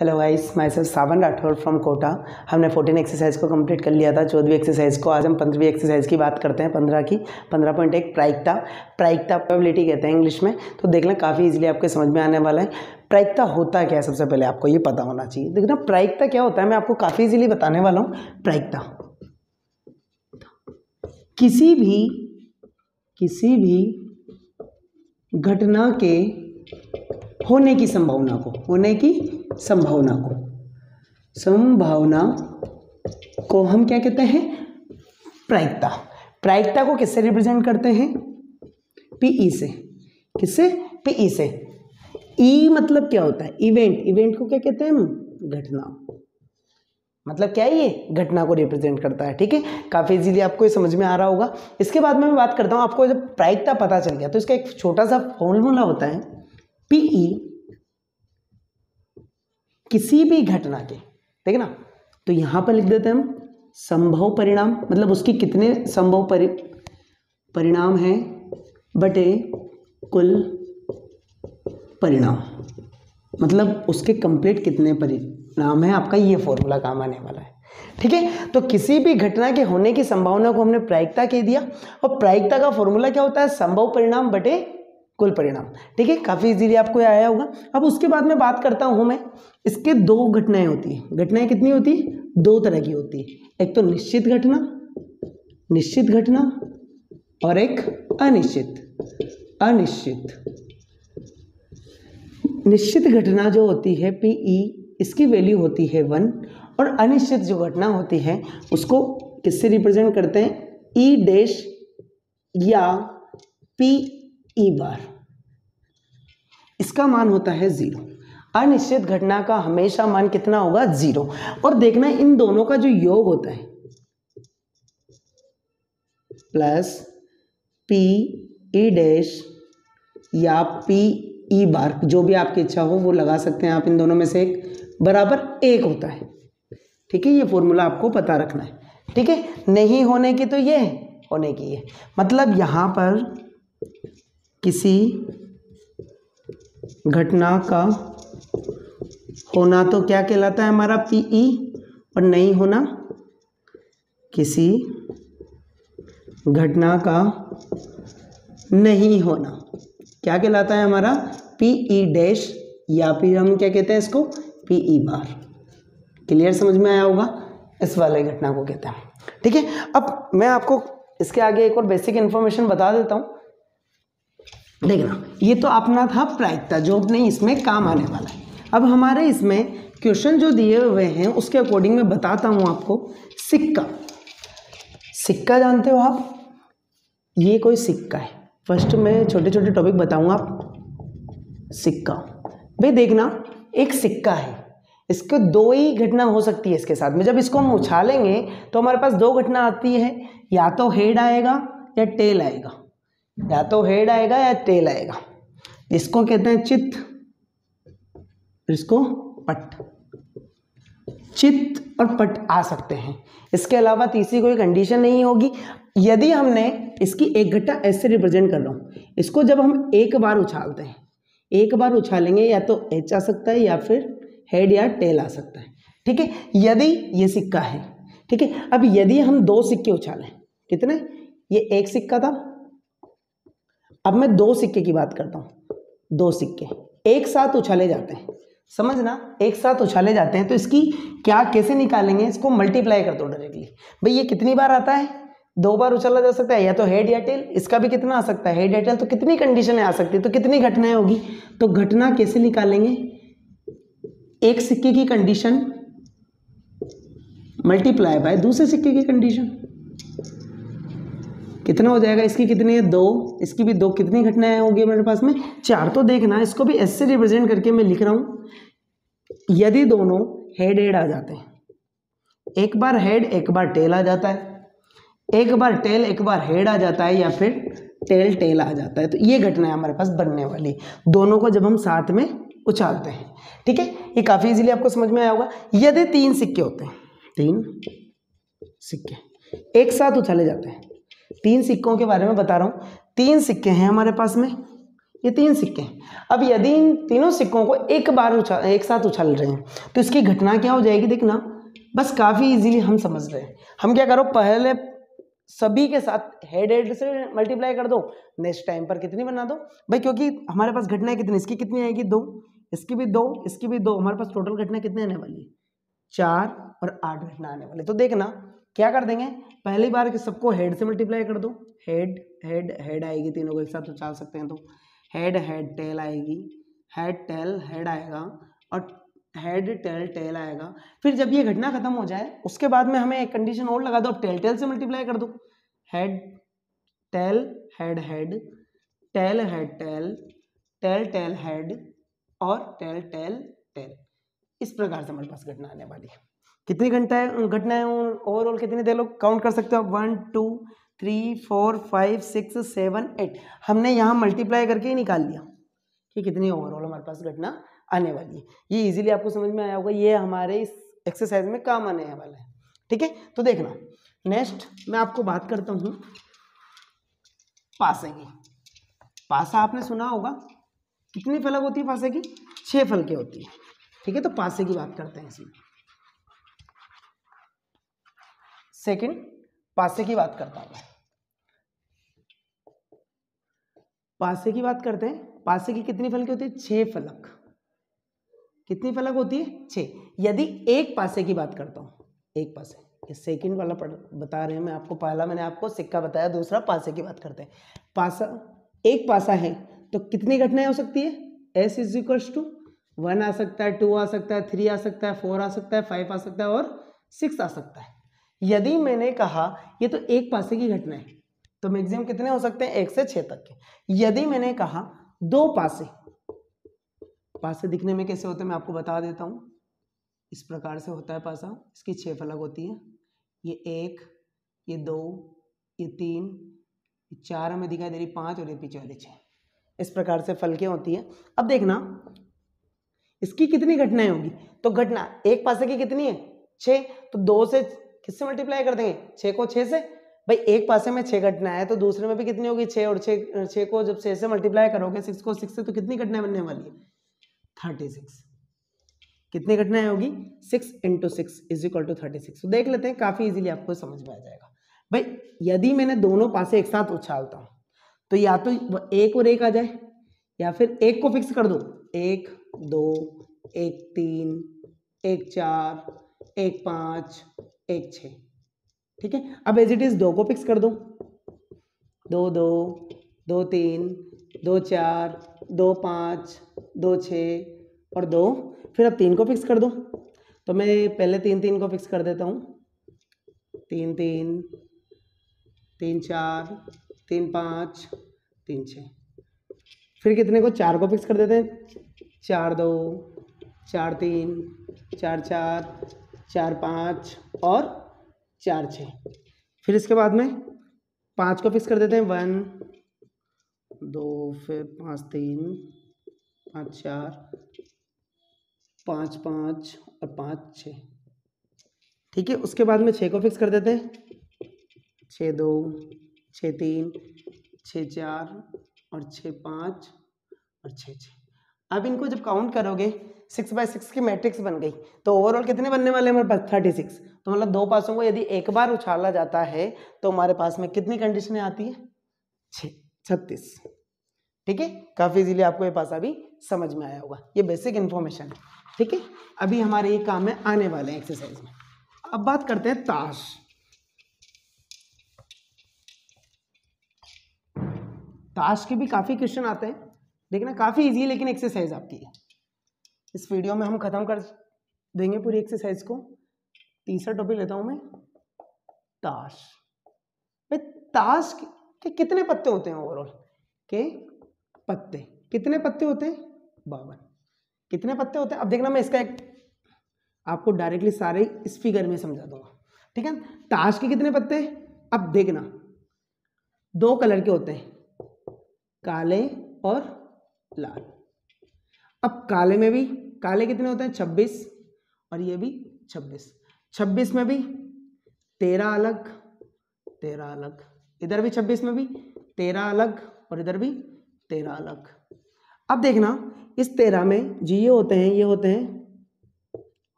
Hello guys, मैं self Sawan Rathore from Kota. हमने 14 exercise को कंप्लीट कर लिया था। 14वीं एक्सरसाइज को आज हम 15वीं एक्सरसाइज की बात करते हैं। 15 की 15.1 प्रायिकता प्रोबेबिलिटी कहते हैं इंग्लिश में। तो देख लें, काफ़ी इजीली आपके समझ में आने वाला है। प्रायिकता होता क्या है, सबसे पहले आपको ये पता होना चाहिए। देखना प्रायिकता क्या होता है, मैं आपको काफ़ी इजीली बताने वाला हूँ। प्रायिकता किसी भी घटना के होने की संभावना को हम क्या कहते हैं? प्रायिकता। प्रायिकता को किससे रिप्रेजेंट करते हैं? पीई से। किससे? पीई से। ई मतलब क्या होता है? इवेंट को क्या कहते हैं हम? घटना। मतलब क्या है? ये घटना को रिप्रेजेंट करता है। ठीक है, काफी इजीली आपको ये समझ में आ रहा होगा। इसके बाद में मैं बात करता हूं, आपको जब प्रायिकता पता चल गया तो इसका एक छोटा सा फॉर्मूला होता है। पीई किसी भी घटना के, ठीक है ना, तो यहां पर लिख देते हैं हम संभव परिणाम, मतलब उसकी कितने संभव परिणाम हैं बटे कुल परिणाम, मतलब उसके कंप्लीट कितने परिणाम है। आपका ये फॉर्मूला काम आने वाला है। ठीक है, तो किसी भी घटना के होने की संभावना को हमने प्रायिकता कह दिया, और प्रायिकता का फॉर्मूला क्या होता है? संभव परिणाम बटे कुल परिणाम। ठीक है, काफी इजीली आपको आया होगा। अब उसके बाद में बात करता हूं मैं, इसके दो घटनाएं होती है। घटनाएं कितनी होती है? दो तरह की होती है। एक तो निश्चित घटना और एक अनिश्चित। निश्चित घटना जो होती है पीई, इसकी वैल्यू होती है 1, और अनिश्चित जो घटना होती है उसको किससे रिप्रेजेंट करते हैं? ई डैश या पीई बार। इसका मान होता है 0। अनिश्चित घटना का हमेशा मान कितना होगा? 0। और देखना इन दोनों का जो योग होता है प्लस पीई डैश या पीई बार, जो भी आपकी इच्छा हो वो लगा सकते हैं आप, इन दोनों में से एक बराबर 1 होता है। ठीक है, ये फॉर्मूला आपको पता रखना है। ठीक है, नहीं होने की तो ये है, होने की है। मतलब यहां पर किसी घटना का होना तो क्या कहलाता है हमारा? पीई, और नहीं होना किसी घटना का नहीं होना क्या कहलाता है हमारा? पीई डैश, या फिर हम क्या कहते हैं इसको? पीई बार। क्लियर, समझ में आया होगा? इस वाले घटना को कहते हैं। ठीक है, अब मैं आपको इसके आगे एक और बेसिक इंफॉर्मेशन बता देता हूं। देखना, ये तो अपना था प्रायिकता, जो नहीं इसमें काम आने वाला है। अब हमारे इसमें क्वेश्चन जो दिए हुए हैं उसके अकॉर्डिंग मैं बताता हूं आपको। सिक्का जानते हो आप? ये कोई सिक्का है। फर्स्ट में छोटे छोटे टॉपिक बताऊंगा आप। सिक्का, भाई देखना, एक सिक्का है, इसके दो ही घटना हो सकती है इसके साथ में। जब इसको हम उछालेंगे तो हमारे पास दो घटना आती है, या तो हेड आएगा या टेल आएगा, इसको कहते हैं चित्त, इसको पट। चित्त और पट आ सकते हैं। इसके अलावा तीसरी कोई कंडीशन नहीं होगी। यदि हमने इसकी एक घटना ऐसे रिप्रेजेंट कर रहा हूं, इसको जब हम एक बार उछालते हैं, एक बार उछालेंगे या तो एच आ सकता है या फिर हेड या टेल आ सकता है। ठीक है, यदि ये सिक्का है, ठीक है। अब यदि हम दो सिक्के उछालें, कितने? ये एक सिक्का था, अब मैं दो सिक्के की बात करता हूं। दो सिक्के एक साथ उछाले जाते हैं, समझना, एक साथ उछाले जाते हैं, तो इसकी क्या कैसे निकालेंगे? इसको मल्टीप्लाई कर दो डायरेक्टली। भाई ये कितनी बार आता है? दो बार उछाला जा सकता है, या तो हेड या टेल। इसका भी कितना आ सकता है? हेड या टेल। तो कितनी कंडीशनें आ सकती है? तो कितनी घटनाएं होगी? तो घटना कैसे निकालेंगे? एक सिक्के की कंडीशन मल्टीप्लाई बाय दूसरे सिक्के की कंडीशन। कितना हो जाएगा? इसकी कितनी है? 2, इसकी भी 2। कितनी घटनाएं होगी मेरे पास में? 4। तो देखना, इसको भी ऐसे रिप्रेजेंट करके मैं लिख रहा हूं। यदि दोनों हेड आ जाते हैं, एक बार हेड एक बार टेल आ जाता है, एक बार टेल एक बार हेड आ जाता है, या फिर टेल आ जाता है, तो ये घटना हमारे पास बनने वाली, दोनों को जब हम साथ में उछालते हैं। ठीक है, ये काफी इजीली आपको समझ में आया होगा। यदि 3 सिक्के होते हैं, 3 सिक्के एक साथ उछाले जाते हैं, 3 सिक्कों के बारे में बता रहा हूं। 3 सिक्के हैं हमारे पास में, ये 3 सिक्के हैं। अब यदि इन तीनों सिक्कों को एक साथ उछाल रहे हैं तो इसकी घटना क्या हो जाएगी, देखना बस काफ़ी इजीली हम समझ रहे हैं। हम क्या करो, पहले सभी के साथ हेड से मल्टीप्लाई कर दो, नेक्स्ट टाइम पर कितनी बना दो भाई, क्योंकि हमारे पास घटनाएं कितनी, इसकी कितनी आएगी 2, इसकी भी 2, इसकी भी 2, हमारे पास टोटल घटना कितने आने वाली है 4 और 8 घटना आने वाली। तो देखना क्या कर देंगे, पहली बार के सबको हेड से मल्टीप्लाई कर दो, हेड हेड हेड आएगी, तीनों को एक साथ उछाल सकते हैं तो हेड हेड टेल आएगी, हेड टेल हेड आएगा और हेड टेल टेल आएगा। फिर जब ये घटना खत्म हो जाए उसके बाद में हमें एक कंडीशन और लगा दो, अब टेल टेल से मल्टीप्लाई कर दो, head tail head head tail head tail tail tail head और टेल टेल टेल। इस प्रकार से हमारे पास घटना आने वाली है। कितनी घटनाएं ओवरऑल कितनी दे लो काउंट कर सकते हो, 1 2 3 4 5 6 7 8। हमने यहाँ मल्टीप्लाई करके ही निकाल लिया कि कितनी ओवरऑल हमारे पास घटना आने वाली है। ये इजीली आपको समझ में आया होगा, ये हमारे इस एक्सरसाइज में काम आने वाला है। ठीक है, तो देखना नेक्स्ट मैं आपको बात करता हूँ पासे की। पासा आपने सुना होगा, कितनी फलक होती है पासे की, 6 फलकें होती है। ठीक है, तो पासे की बात करते हैं इसमें। सेकंड पासे की बात करता हूं, पासे की बात करते हैं। पासे की कितनी फलकें होती है, 6 फलक। कितनी फलक होती है, 6। यदि एक पासे की बात करता हूं, एक पासे, ये सेकंड वाला बता रहे हैं मैं आपको, पहला मैंने आपको सिक्का बताया, दूसरा पासे की बात करते हैं। पासा, एक पासा है तो कितनी घटनाएं हो सकती है, S इज इक्वल्स टू 1 आ सकता है, 2 आ सकता है, 3 आ सकता है, 4 आ सकता है, 5 आ सकता है और 6 आ सकता है। यदि मैंने कहा ये तो एक पासे की घटना है तो मैक्सिमम कितने हो सकते हैं, 1 से 6 तक के। यदि मैंने कहा 2 पासे, पासे दिखने में कैसे होते हैं मैं आपको बता देता हूं, इस प्रकार से होता है पासा। इसकी 6 फलक होती है, ये 1, ये 2, ये 3, ये 4 हमें दिखाई दे रही, 5 और ये पीछे वाली 6। इस प्रकार से फलकें होती है। अब देखना इसकी कितनी घटनाएं होंगी, तो घटना एक पासे की कितनी है, 6, तो 2 से किससे मल्टीप्लाई कर देंगे, 6 को 6 से। भाई एक पासे में 6 घटनाएं है तो दूसरे में भी कितनी होगी, 6, और 6 को जब 6 से मल्टीप्लाई करोगे, 6 को 6 से, तो कितनी घटनाएं बनने वाली है, 36। कितनी घटनाएं होगी, 6 × 6 इज इक्वल टू 36। तो देख लेते हैं, काफी इजीली आपको समझ में आ जाएगा। भाई यदि मैंने दोनों पासे एक साथ उछालता हूं तो या तो 1 और 1 आ जाए, या फिर 1 को फिक्स कर दो, 1 2 1 3 1 4 1 5 1 6। ठीक है, अब एज इट इज 2 को फिक्स कर दो, 2 2 2 3 2 4 2 5 2 6 और 2। फिर अब 3 को फिक्स कर दो, तो मैं पहले 3 3 को फिक्स कर देता हूँ, 3 3 3 4 3 5 3 6। फिर कितने को, 4 को फिक्स कर देते हैं, 4 2 4 3 4 4 4 5 और 4 6। फिर इसके बाद में 5 को फिक्स कर देते हैं, 1 2 फिर 5 3 5 4 5 5 और 5 6। ठीक है, उसके बाद में 6 को फिक्स कर देते हैं, 6 2 6 3 6 4 और 6 5 और 6 6। अब इनको जब काउंट करोगे 6 बाय 6 की मैट्रिक्स बन गई, तो ओवरऑल कितने बनने वाले हमारे पास, 36। तो मतलब 2 पासों को यदि एक बार उछाला जाता है तो हमारे पास में कितनी कंडीशनें आती है, 36। ठीक है, काफी इजीली आपको ये पासा भी समझ में आया होगा, ये बेसिक इंफॉर्मेशन है। ठीक है, अभी हमारे ये काम में आने वाले हैं एक्सरसाइज में। अब बात करते हैं ताश। ताश के भी काफी क्वेश्चन आते हैं, देखना काफी इजी है, लेकिन एक्सरसाइज आपकी है। इस वीडियो में हम खत्म कर देंगे पूरी एक्सरसाइज को। तीसरा टॉपिक लेता हूं मैं, ताश। भाई ताश के कितने पत्ते होते हैं ओवरऑल, के पत्ते कितने पत्ते होते हैं, 52। कितने पत्ते होते हैं, अब देखना मैं इसका एक आपको डायरेक्टली सारे इस फिगर में समझा दूंगा। ठीक है, ताश के कितने पत्ते, अब देखना 2 कलर के होते हैं, काले और लाल। अब काले में भी, काले कितने होते हैं, 26, और ये भी 26। 26 में भी 13 अलग, 13 अलग, इधर भी 26 में भी 13 अलग और इधर भी 13 अलग। अब देखना इस 13 में जी ये होते हैं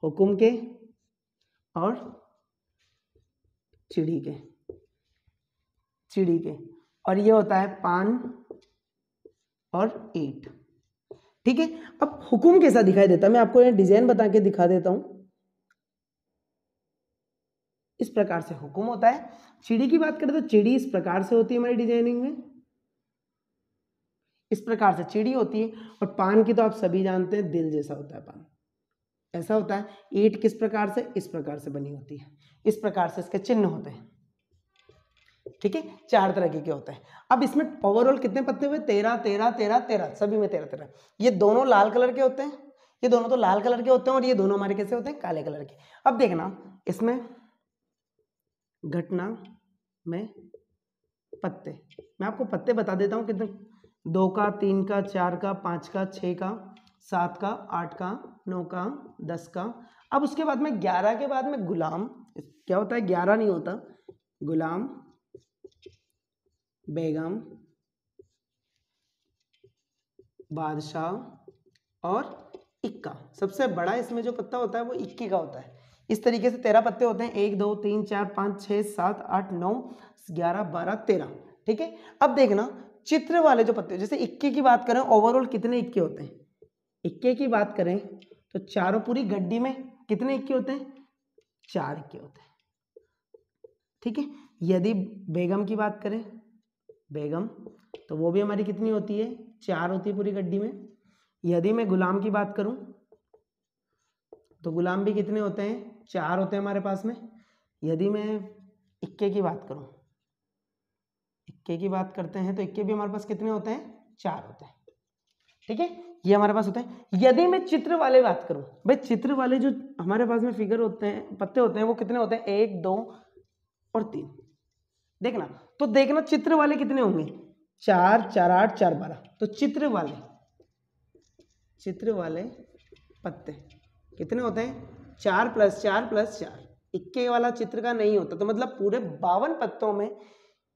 हुकुम के और चिड़ी के, और ये होता है पान और ईंट। ठीक है, अब हुकुम कैसा दिखाई देता है मैं आपको ये डिजाइन बता के दिखा देता हूं। इस प्रकार से हुकुम होता है। चिड़ी की बात करें तो चिड़ी इस प्रकार से होती है हमारी डिजाइनिंग में, इस प्रकार से चिड़ी होती है। और पान की तो आप सभी जानते हैं दिल जैसा होता है पान, ऐसा होता है। ईंट किस प्रकार से, इस प्रकार से बनी होती है, इस प्रकार से इसके चिन्ह होते हैं। ठीक है, 4 तरह के होते हैं। अब इसमें ओवरऑल कितने पत्ते हुए, 13 13 13 13, सभी में 13 13। ये दोनों लाल कलर के होते हैं, ये दोनों तो लाल कलर के होते हैं, और ये दोनों हमारे कैसे होते हैं, काले कलर के। अब देखना इसमें घटना में पत्ते, मैं आपको पत्ते बता देता हूं कितने, 2 का, 3 का, 4 का, 5 का, 6 का, 7 का, 8 का, 9 का, 10 का। अब उसके बाद में 11 के बाद में गुलाम, क्या होता है, 11 नहीं होता, गुलाम, बेगम, बादशाह और इक्का। सबसे बड़ा इसमें जो पत्ता होता है वो 21 का होता है। इस तरीके से 13 पत्ते होते हैं, 1 2 3 4 5 6 7 8 9 11 12 13। ठीक है, अब देखना चित्र वाले जो पत्ते, जैसे 21 की बात करें, ओवरऑल कितने 21 होते हैं, 21 की बात करें तो चारों पूरी गड्डी में कितने 21 होते हैं, 4 21 होते हैं। ठीक है, यदि बेगम की बात करें, बेगम, तो वो भी हमारी कितनी होती है, 4 होती है पूरी गड्डी में। यदि मैं गुलाम की बात करूं तो गुलाम भी कितने होते हैं, 4 होते हैं हमारे पास में। यदि मैं इक्के की बात करूं, इक्के की बात करते हैं तो इक्के भी हमारे पास कितने होते हैं, 4 होते हैं। ठीक है, ये हमारे पास होते हैं। यदि मैं चित्र वाले बात करूं, भाई चित्र वाले जो हमारे पास में फिगर होते हैं, पत्ते होते हैं, वो कितने होते हैं, 1 2 और 3। देखना तो देखना चित्र वाले कितने होंगे, 4 4 8 4 12। तो चित्र वाले पत्ते कितने होते हैं, 4 + 4 + 4। इक्के वाला चित्र का नहीं होता, तो मतलब पूरे 52 पत्तों में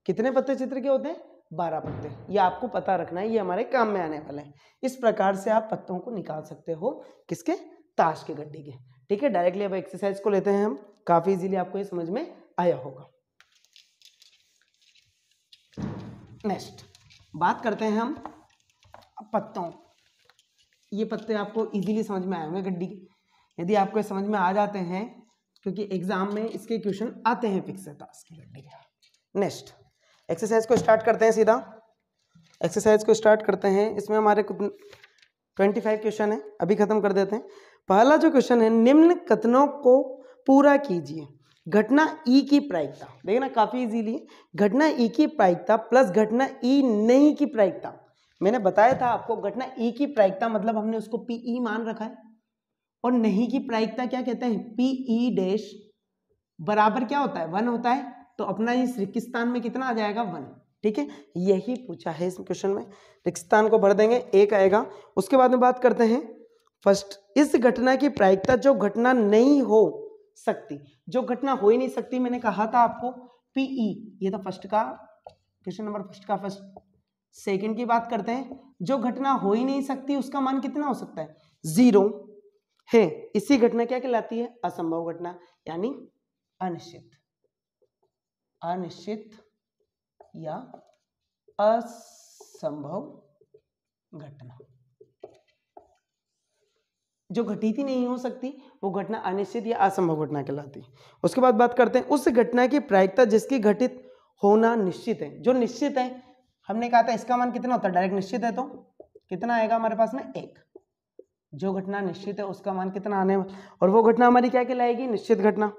कितने पत्ते चित्र के होते हैं, 12 पत्ते। ये आपको पता रखना है, ये हमारे काम में आने वाला है। इस प्रकार से आप पत्तों को निकाल सकते हो, किसके, ताश के गड्डी के। ठीक है, डायरेक्टली अब एक्सरसाइज को लेते हैं हम, काफी इजीली आपको ये समझ में आया होगा। नेक्स्ट बात करते हैं हम पत्तों, ये पत्ते आपको इजीली समझ में आए होंगे गड्डी के। यदि आपको समझ में आ जाते हैं, क्योंकि एग्जाम में इसके क्वेश्चन आते हैं फिक्स है ताश की गड्डी के। नेक्स्ट एक्सरसाइज को स्टार्ट करते हैं, सीधा एक्सरसाइज को स्टार्ट करते हैं। इसमें हमारे 25 क्वेश्चन है, अभी खत्म कर देते हैं। पहला जो क्वेश्चन है, निम्न कथनों को पूरा कीजिए। घटना ई की प्रायिकता, देखना काफी इजीली है। घटना ई की प्रायिकता प्लस घटना ई नहीं की प्रायिकता। मैंने बताया था आपको, घटना ई की प्रायिकता मतलब हमने उसको पीई मान रखा है, और नहीं की प्रायिकता क्या कहते हैं, पीई डैश बराबर क्या होता है, 1 होता है। तो अपना इस रिक्तिस्थान में कितना आ जाएगा, 1। ठीक है, यही पूछा है इस क्वेश्चन में। रिक्तिस्थान को भर देंगे, 1 आएगा। उसके बाद में बात करते हैं फर्स्ट, इस घटना की प्रायिकता जो घटना नहीं हो सकती, जो घटना हो ही नहीं सकती, मैंने कहा था आपको पीई, ये था फर्स्ट का क्वेश्चन नंबर फर्स्ट का फर्स्ट। सेकंड की बात करते हैं, जो घटना हो ही नहीं सकती उसका मान कितना हो सकता है, 0 है। इसी घटना क्या कहलाती है, असंभव घटना, यानी अनिश्चित, अनिश्चित या असंभव घटना। जो घटित ही नहीं हो सकती वो घटना अनिश्चित या असंभव घटना कहलाती है। उसके बाद बात करते हैं उस घटना की प्रायिकता जिसकी घटित होना निश्चित है। जो निश्चित है, हमने कहा था इसका मान कितना होता है, डायरेक्ट निश्चित है तो कितना आएगा हमारे पास में, 1। जो घटना निश्चित है उसका मान कितना आने वाला, और वो घटना हमारी क्या कहलाएगी, निश्चित घटना।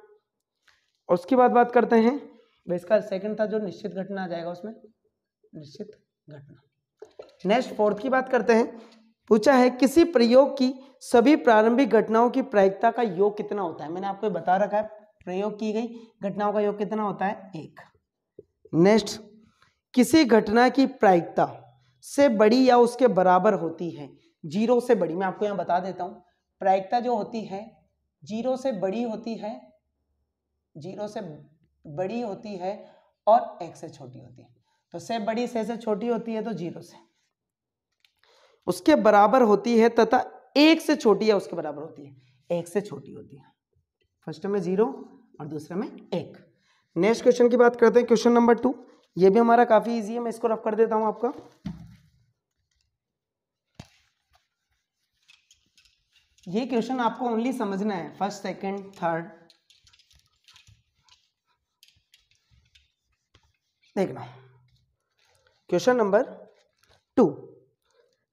उसके बाद बात करते हैं, इसका सेकंड था जो निश्चित घटना आ जाएगा उसमें, निश्चित घटना। नेक्स्ट फोर्थ की बात करते हैं, पूछा है किसी प्रयोग की सभी प्रारंभिक घटनाओं की प्रायिकता का योग कितना होता है। मैंने आपको बता रखा है, प्रयोग की गई घटनाओं का योग कितना होता है, 1। नेक्स्ट, किसी घटना की प्रायिकता से बड़ी या उसके बराबर होती है, 0 से बड़ी। मैं आपको यहां बता देता हूं, प्रायिकता जो होती है 0 से बड़ी होती है, 0 से बड़ी होती है और 1 से छोटी होती है। तो से बड़ी से छोटी होती है तो 0 से। उसके बराबर होती है तथा 1 से छोटी या उसके बराबर होती है, 1 से छोटी होती है। फर्स्ट में 0 और दूसरे में 1। नेक्स्ट क्वेश्चन की बात करते हैं, क्वेश्चन नंबर 2। ये भी हमारा काफी इजी है, मैं इसको रफ कर देता हूं आपका। ये क्वेश्चन आपको ओनली समझना है, फर्स्ट सेकंड थर्ड। देखना क्वेश्चन नंबर 2।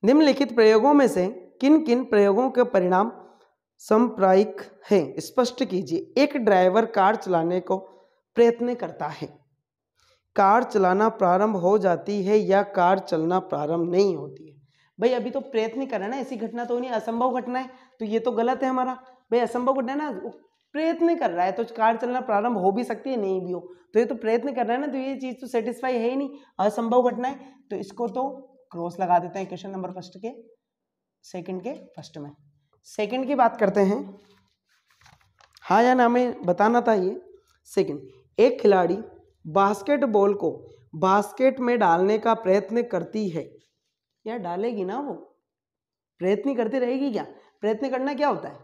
निम्नलिखित प्रयोगों में से किन किन प्रयोगों के परिणाम सांप्रदायिक हैं, स्पष्ट कीजिए। एक ड्राइवर कार चलाने को प्रयत्न करता है, कार चलाना प्रारंभ हो जाती है या कार चलना प्रारंभ नहीं होती है। भाई अभी तो प्रयत्न कर रहा है ना, ऐसी घटना तो नहीं, असंभव घटना है, तो ये तो गलत है हमारा। भाई असंभव घटना है ना, प्रयत्न कर रहा है तो कार चलना प्रारंभ हो भी सकती है नहीं भी हो, तो ये तो प्रयत्न कर रहा है ना, तो ये चीज तो सेटिस्फाई है ही नहीं, असंभव घटना है। तो इसको तो क्रॉस लगा देते हैं क्वेश्चन नंबर फर्स्ट के सेकंड के फर्स्ट में। सेकंड की बात करते हैं, हाँ या ना में बताना था ये। सेकंड, एक खिलाड़ी बास्केटबॉल को बास्केट में डालने का प्रयत्न करती है, या डालेगी ना, वो प्रयत्न करती रहेगी क्या। प्रयत्न करना क्या होता है,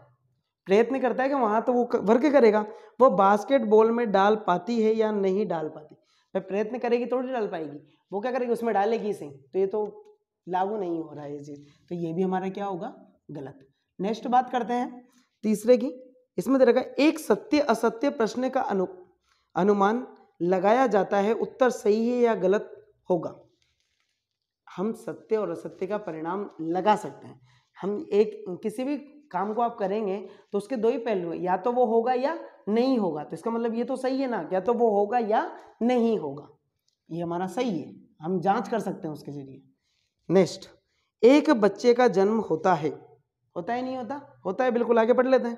प्रयत्न करता है कि वहां तो वो वर्क करेगा, वो बास्केटबॉल में डाल पाती है या नहीं डाल पाती। भाई प्रयत्न करेगी तो नहीं डाल पाएगी, वो क्या करेगी, उसमें डालेगी इसे, तो ये तो लागू नहीं हो रहा है ये चीज, तो ये भी हमारा क्या होगा, गलत। नेक्स्ट बात करते हैं तीसरे की। इसमें दे रखा है एक सत्य असत्य प्रश्न का अनुमान लगाया जाता है, उत्तर सही है या गलत होगा। हम सत्य और असत्य का परिणाम लगा सकते हैं। हम एक किसी भी काम को आप करेंगे तो उसके दो ही पहलू हैं, या तो वो होगा या नहीं होगा, तो इसका मतलब ये तो सही है ना, या तो वो होगा या नहीं होगा, ये हमारा सही है, हम जांच कर सकते हैं उसके जरिए। नेक्स्ट, एक बच्चे का जन्म होता है, होता है नहीं होता, होता है, बिल्कुल आगे पढ़ लेते हैं।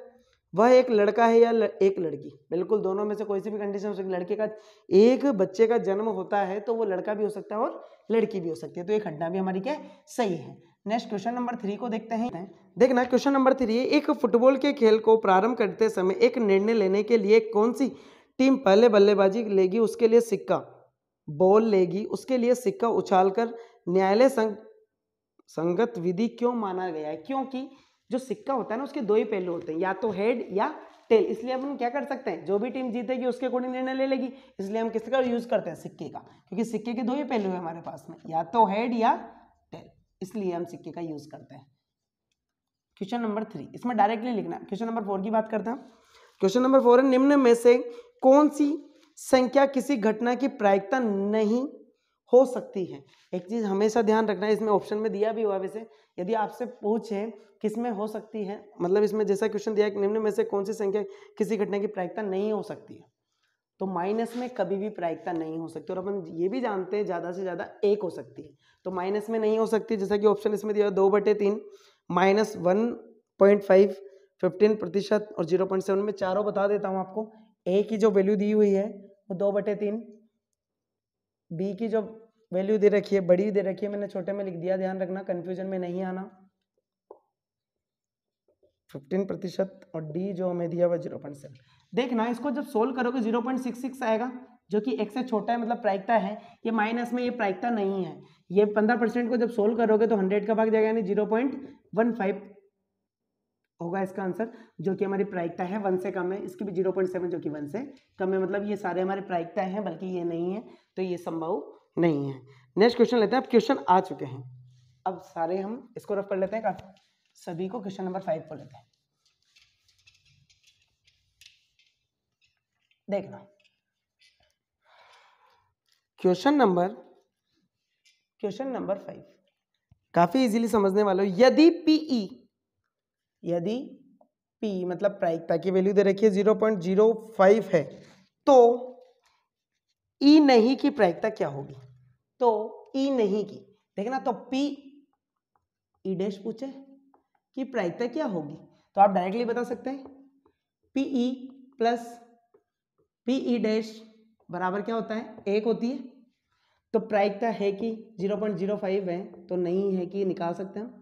वह एक लड़का है या एक लड़की, बिल्कुल दोनों में से कोई सी भी कंडीशन हो सकती है। लड़के का, एक बच्चे का जन्म होता है तो वो लड़का भी हो सकता है और लड़की भी हो सकती है, तो ये घटना भी हमारी क्या सही है। नेक्स्ट क्वेश्चन नंबर 3 को देखते हैं। देखना क्वेश्चन नंबर 3, एक फुटबॉल के खेल को प्रारंभ करते समय एक निर्णय लेने के लिए कौन सी टीम पहले बल्लेबाजी लेगी, उसके लिए सिक्का बॉल लेगी, उसके लिए सिक्का उछालकर न्यायालय संगत विधि क्यों माना गया है। क्योंकि जो सिक्का होता है ना, उसके दो ही पहलू होते हैं, या तो हेड या टेल, इसलिए हम क्या कर सकते हैं, जो भी टीम जीतेगी उसके अकॉर्डिंग निर्णय ले लेगी, इसलिए हम किसका यूज करते हैं, सिक्के का, क्योंकि सिक्के के दो ही पहलू है हमारे पास में, या तो हेड या टेल, इसलिए हम सिक्के का यूज करते हैं। क्वेश्चन नंबर 3, इसमें डायरेक्टली लिखना। क्वेश्चन नंबर 4 की बात करते हैं। क्वेश्चन नंबर 4 है, निम्न में से कौन सी संख्या किसी घटना की प्रायिकता नहीं हो सकती है। एक चीज हमेशा ध्यान रखना है, इसमें ऑप्शन में दिया भी हुआ, वैसे यदि आपसे पूछे किसमें हो सकती है, मतलब इसमें जैसा क्वेश्चन दिया है, निम्न में से कौन सी संख्या किसी घटना की प्रायिकता नहीं हो सकती है, तो माइनस में कभी भी प्रायिकता नहीं हो सकती, और अपन ये भी जानते हैं ज्यादा से ज्यादा 1 हो सकती है, तो माइनस में नहीं हो सकती। जैसा कि ऑप्शन इसमें दिया 2/3, -1.5, 15% और 0.7 में चारों बता देता हूं आपको। ए की जो वैल्यू दी हुई है वो 2/3, बी की जो वैल्यू दे रखी है बड़ी दे रखी है, मैंने छोटे में लिख दिया, ध्यान रखना कंफ्यूजन में नहीं आना, 15%, और डी जो हमें दिया हुआ 0.7। देखना इसको जब सोल्व करोगे 0.66 आएगा, जो कि एक से छोटा है, मतलब प्रायिकता है, ये माइनस में ये प्रायिकता नहीं है। ये 15% को जब सोल्व करोगे तो 100 का भाग जाएगा, यानी 0.15 होगा इसका आंसर, जो कि हमारी प्रायिकता है 1 से कम है। इसकी भी 0.7 जो कि 1 से कम है, मतलब ये सारे हमारे प्रायिकता हैं, बल्कि ये नहीं है, तो ये संभव नहीं है। नेक्स्ट क्वेश्चन लेते हैं, अब क्वेश्चन आ चुके हैं, अब सारे हम इसको रफ कर लेते हैं काफी सभी को। क्वेश्चन नंबर 5 को लेते हैं। देखना क्वेश्चन नंबर 5 काफी इजीली समझने वाले हो। यदि P मतलब प्रायिकता की वैल्यू दे रखी है 0.05 है, तो E नहीं की प्रायिकता क्या होगी, तो E नहीं की देखना, तो P E डैश पूछे कि प्रायिकता क्या होगी, तो आप डायरेक्टली बता सकते हैं PE प्लस PE डैश बराबर क्या होता है, 1 होती है। तो प्रायिकता है कि 0.05 है, तो नहीं है कि निकाल सकते हैं।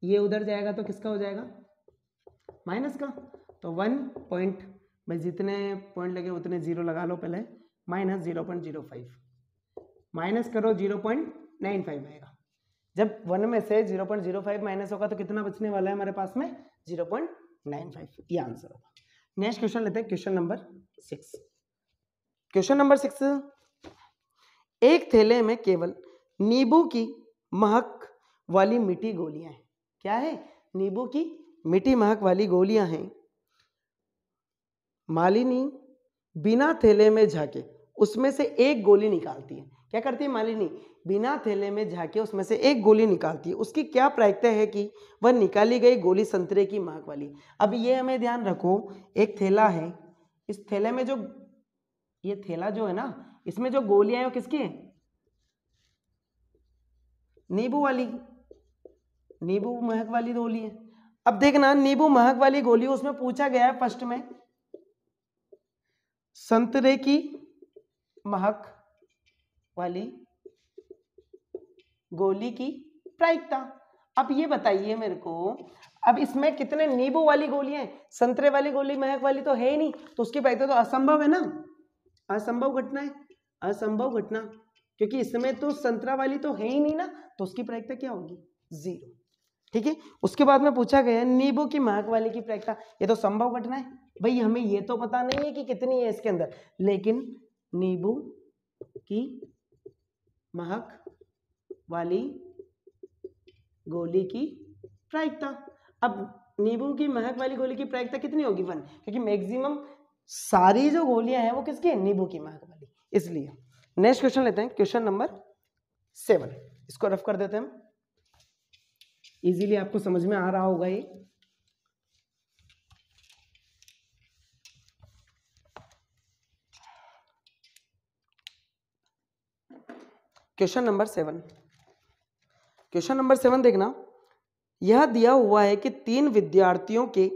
ये उधर जाएगा तो किसका हो जाएगा, माइनस का, तो 1 पॉइंट में जितने पॉइंट लगे उतने 0 लगा लो पहले, माइनस 0.05 माइनस करो 0.95 आएगा, जब 1 में से 0.05 माइनस होगा तो कितना बचने वाला है हमारे पास में? 0.95। ये आंसर होगा। नेक्स्ट क्वेश्चन लेते हैं, क्वेश्चन नंबर 6। क्वेश्चन नंबर 6, एक थैले में केवल नींबू की महक वाली मीठी गोलियां हैं। क्या है? नींबू की मीठी महक वाली गोलियां हैं। मालिनी बिना थैले में झाके उसमें से एक गोली निकालती है। क्या करती है मालिनी? बिना थैले में झाके उसमें से एक गोली निकालती है। उसकी क्या प्रायिकता है कि वह निकाली गई गोली संतरे की महक वाली। अब ये हमें ध्यान रखो, एक थैला है, इस थैले में जो ये थैला जो है ना, इसमें जो गोलियां हैं वो किसकी है? नींबू वाली, नींबू महक वाली गोली है। अब देखना, नींबू महक वाली गोली, उसमें पूछा गया है फर्स्ट में संतरे की महक वाली गोली की प्रायिकता। अब ये बताइए मेरे को, अब इसमें कितने नींबू वाली गोलियां हैं? संतरे वाली गोली महक वाली तो है ही नहीं, तो उसकी प्रायिकता तो असंभव है ना, असंभव घटना है, असंभव घटना, क्योंकि इसमें तो संतरा वाली तो है ही नहीं ना, तो उसकी प्रायिकता क्या होगी? 0। ठीक है। उसके बाद में पूछा गया नींबू की महक वाली की प्रायिकता, ये तो संभव घटना है भाई, हमें ये तो पता नहीं है कि कितनी है इसके अंदर, लेकिन नींबू की महक वाली गोली की प्रायिकता। अब नींबू की महक वाली गोली की प्रायिकता कितनी होगी? 1, क्योंकि मैक्सिमम सारी जो गोलियां हैं वो किसकी है? नींबू की महक वाली, इसलिए। नेक्स्ट क्वेश्चन लेते हैं, क्वेश्चन नंबर 7। इसको रफ कर देते हैं हम, इजीली आपको समझ में आ रहा होगा ये। क्वेश्चन नंबर 7, क्वेश्चन नंबर 7 देखना, यह दिया हुआ है कि 3 विद्यार्थियों के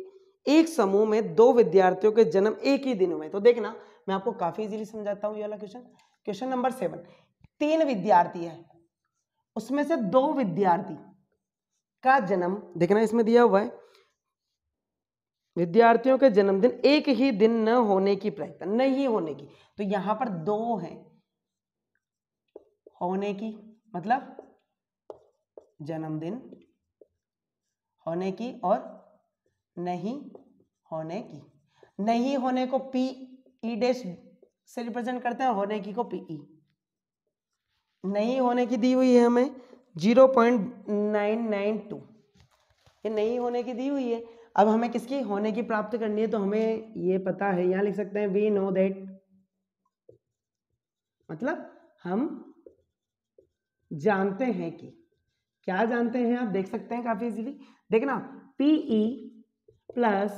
एक समूह में 2 विद्यार्थियों के जन्म एक ही दिन हुए। तो देखना, मैं आपको काफी इजीली समझाता हूं ये वाला क्वेश्चन। क्वेश्चन नंबर 7, 3 विद्यार्थी है, उसमें से 2 विद्यार्थी का जन्म, देखना इसमें दिया हुआ है विद्यार्थियों के जन्मदिन एक ही दिन न होने की प्रायिकता, नहीं होने की, तो यहां पर 2 है, होने की मतलब जन्मदिन होने की, और नहीं होने की। नहीं होने को पी ई डैश से रिप्रेजेंट करते हैं, होने की को पीई। नहीं होने की दी हुई है हमें 0.992, ये नहीं होने की दी हुई है। अब हमें किसकी होने की प्राप्त करनी है, तो हमें ये पता है, यहां लिख सकते हैं वी नो दैट, मतलब हम जानते हैं कि, क्या जानते हैं आप देख सकते हैं काफी इजीली। देखना, पीई प्लस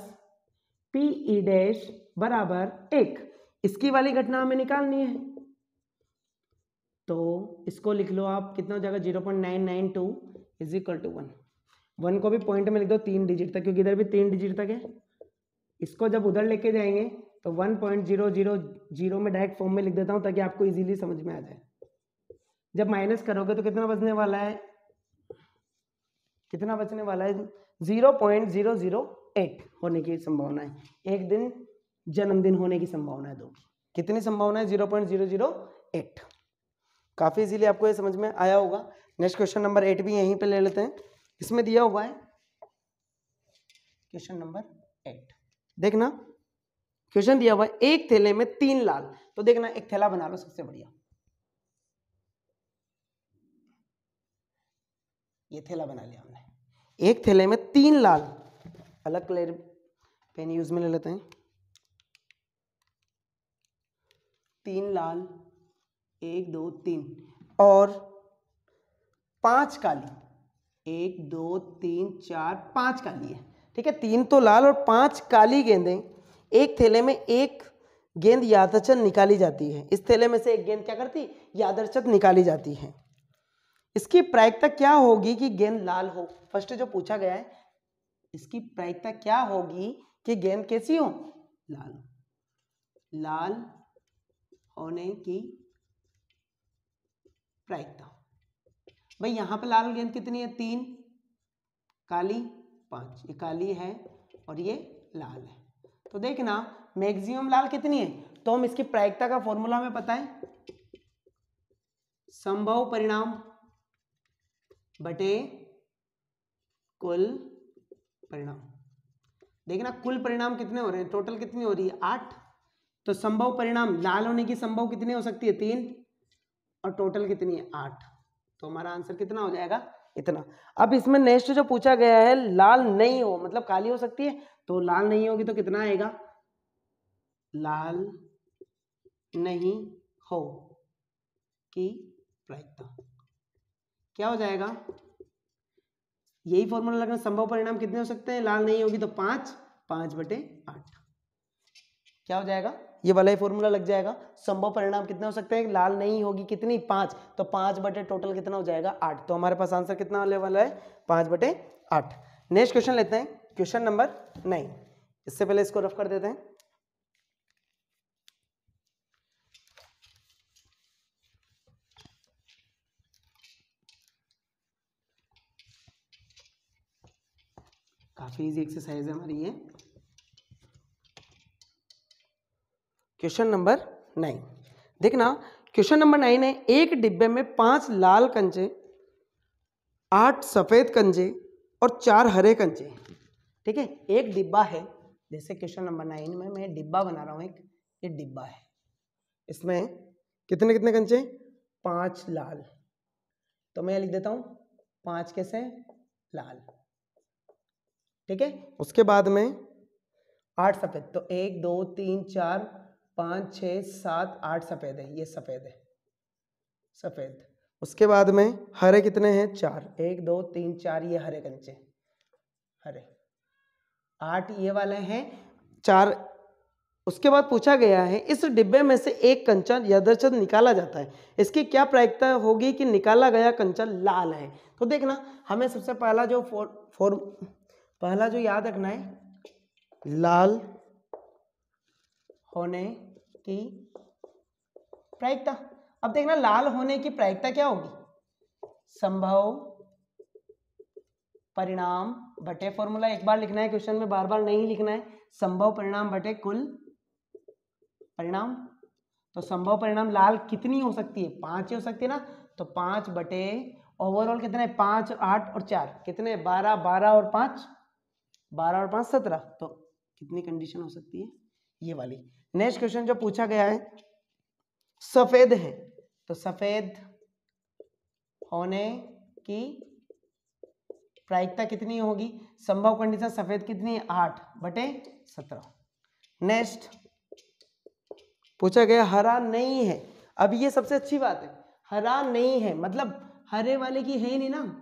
पीई डैश बराबर 1, इसकी वाली घटना हमें निकालनी है, तो इसको लिख लो आप, कितना हो जाएगा? 0.992 इज इक्वल टू 1। 1 को भी पॉइंट में लिख दो 3 डिजिट तक, क्योंकि इधर भी 3 डिजिट तक है। इसको जब उधर लेके जाएंगे तो 1.000 में डायरेक्ट फॉर्म में लिख देता हूं, ताकि आपको इजीली समझ में आ जाए। जब माइनस करोगे तो कितना बचने वाला है? कितना बचने वाला है? 0.008 होने की संभावना है, एक दिन जन्मदिन होने की संभावना है 2 की। कितनी संभावना है? 0.008। काफी इजीली आपको ये समझ में आया होगा। नेक्स्ट क्वेश्चन नंबर 8 भी यहीं पे ले लेते हैं, इसमें दिया हुआ है क्वेश्चन नंबर 8। देखना, क्वेश्चन दिया हुआ है एक थैले में 3 लाल, तो देखना एक थैला बना लो, सबसे बढ़िया ये थैला बना लिया हमने। एक थैले में 3 लाल, अलग कलर पेन यूज में ले लेते हैं, 3 लाल, 1 2 3 और 5 काली, 1 2 3 4 5 काली है। ठीक है, 3 तो लाल और 5 काली गेंदें एक थैले में एक गेंद यादृच्छिक निकाली जाती है। इस थैले में से एक गेंद क्या करती? यादृच्छिक निकाली जाती है। इसकी प्रायिकता क्या होगी कि गेंद लाल हो? फर्स्ट जो पूछा गया है, इसकी प्रायिकता क्या होगी कि गेंद कैसी हो? लाल। लाल होने की प्रायिकता, भाई यहां पर लाल गेंद कितनी है? 3, काली 5, ये काली है और ये लाल है, तो देखना मैक्सिमम लाल कितनी है, तो हम इसकी प्रायिकता का फॉर्मूला हमें पता है, संभव परिणाम बटे कुल परिणाम। देखना कुल परिणाम कितने हो रहे हैं, टोटल कितनी हो रही है 8, तो संभव परिणाम लाल होने की संभव कितनी हो सकती है 3 और टोटल कितनी है 8, तो हमारा आंसर कितना हो जाएगा इतना। अब इसमें नेक्स्ट जो पूछा गया है लाल नहीं हो मतलब काली हो सकती है, तो लाल नहीं होगी तो कितना आएगा, लाल नहीं हो की प्रायिकता क्या हो जाएगा, यही फॉर्मूला लगना, संभव परिणाम कितने हो सकते हैं, लाल नहीं होगी तो 5/8 क्या हो जाएगा, ये वाला ही फॉर्मूला लग जाएगा। संभव परिणाम कितने हो सकते हैं, लाल नहीं होगी कितनी 5, तो 5 बटे टोटल कितना हो जाएगा 8, तो हमारे पास आंसर कितना होने वाला है 5/8। नेक्स्ट क्वेश्चन लेते हैं, क्वेश्चन नंबर 9। इससे पहले इसको रफ कर देते हैं। काफी इजी एक्सरसाइज है हमारी ये। क्वेश्चन नंबर 9 देखना, क्वेश्चन नंबर 9 है, एक डिब्बे में 5 लाल कंचे, 8 सफेद कंचे और 4 हरे कंचे। ठीक है, एक डिब्बा है, जैसे क्वेश्चन नंबर 9 में मैं डिब्बा बना रहा हूं, एक ये डिब्बा है, इसमें कितने कितने कंचे, 5 लाल, तो मैं लिख देता हूं 5 कैसे लाल। ठीक है, उसके बाद में 8 सफेद, तो 1 2 3 4 5 6 7 8 सफेद है, ये सफेद है सफेद। उसके बाद में हरे कितने हैं 4, 1 2 3 4 ये हरे कंचे हरे, 8 ये वाले हैं 4। उसके बाद पूछा गया है इस डिब्बे में से एक कंचा यदृच्छित निकाला जाता है, इसकी क्या प्रायिकता होगी कि निकाला गया कंचा लाल है। तो देखना हमें सबसे पहला जो पहला जो याद रखना है, लाल होने की प्रायिकता। अब देखना लाल होने की प्रायिकता क्या होगी, संभव परिणाम बटे फॉर्मूला, एक बार लिखना है क्वेश्चन में, बार बार नहीं लिखना है, संभव परिणाम बटे कुल परिणाम। तो संभव परिणाम लाल कितनी हो सकती है, 5 ही हो सकती है ना, तो 5 बटे ओवरऑल कितने 5 8 और 4 कितने 12, 12 और 5 12 और 5 17, तो कितनी कंडीशन हो सकती है ये वाली। नेक्स्ट क्वेश्चन जो पूछा गया है, सफेद है, तो सफेद होने की प्रायिकता कितनी होगी, संभव कंडीशन सफेद कितनी है 8/17। नेक्स्ट पूछा गया हरा नहीं है, अब ये सबसे अच्छी बात है, हरा नहीं है मतलब हरे वाले की है ही नहीं ना,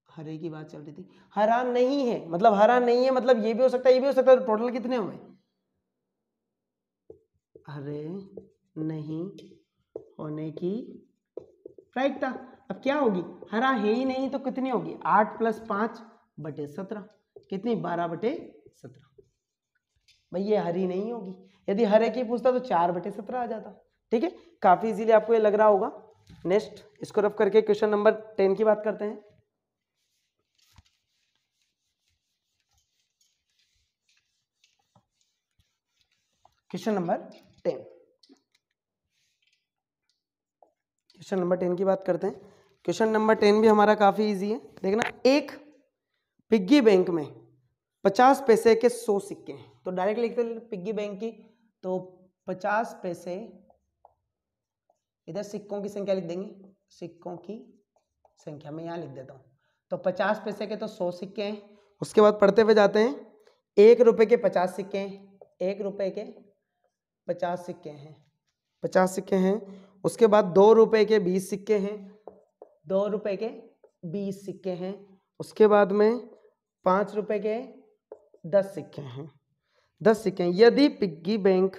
हरे की बात चल रही थी, हरा नहीं है मतलब हरा नहीं है मतलब ये भी हो सकता है ये भी हो सकता है, तो टोटल कितने हुए, हरे नहीं होने की प्रायिकता। अब क्या होगी, हरा है ही नहीं तो कितनी होगी 8 + 5/17 कितनी 12/17। भाई ये हरी नहीं होगी, यदि हरे की पूछता तो 4/17 आ जाता। ठीक है, काफी इजीली आपको ये लग रहा होगा। नेक्स्ट इसको रफ करके क्वेश्चन नंबर 10 की बात करते हैं। क्वेश्चन नंबर 10, क्वेश्चन नंबर 10 की बात करते हैं। क्वेश्चन नंबर 10 भी हमारा काफी इजी है। देखना, एक पिग्गी बैंक में 50 पैसे के 100 सिक्के हैं, तो डायरेक्ट लिखते हैं पिग्गी बैंक की, तो 50 पैसे, इधर सिक्कों की संख्या लिख देंगे, सिक्कों की संख्या मैं यहाँ लिख देता हूँ, तो 50 पैसे के तो 100 सिक्के हैं। उसके बाद पढ़ते हुए जाते हैं, 1 रुपए के 50 सिक्के हैं, 1 रुपए के 50 सिक्के हैं, 50 सिक्के हैं। उसके बाद 2 रुपए के 20 सिक्के हैं, 2 रुपए के 20 सिक्के हैं। उसके बाद में 5 रुपए के 10 सिक्के हैं, 10 सिक्के हैं। यदि पिग्गी बैंक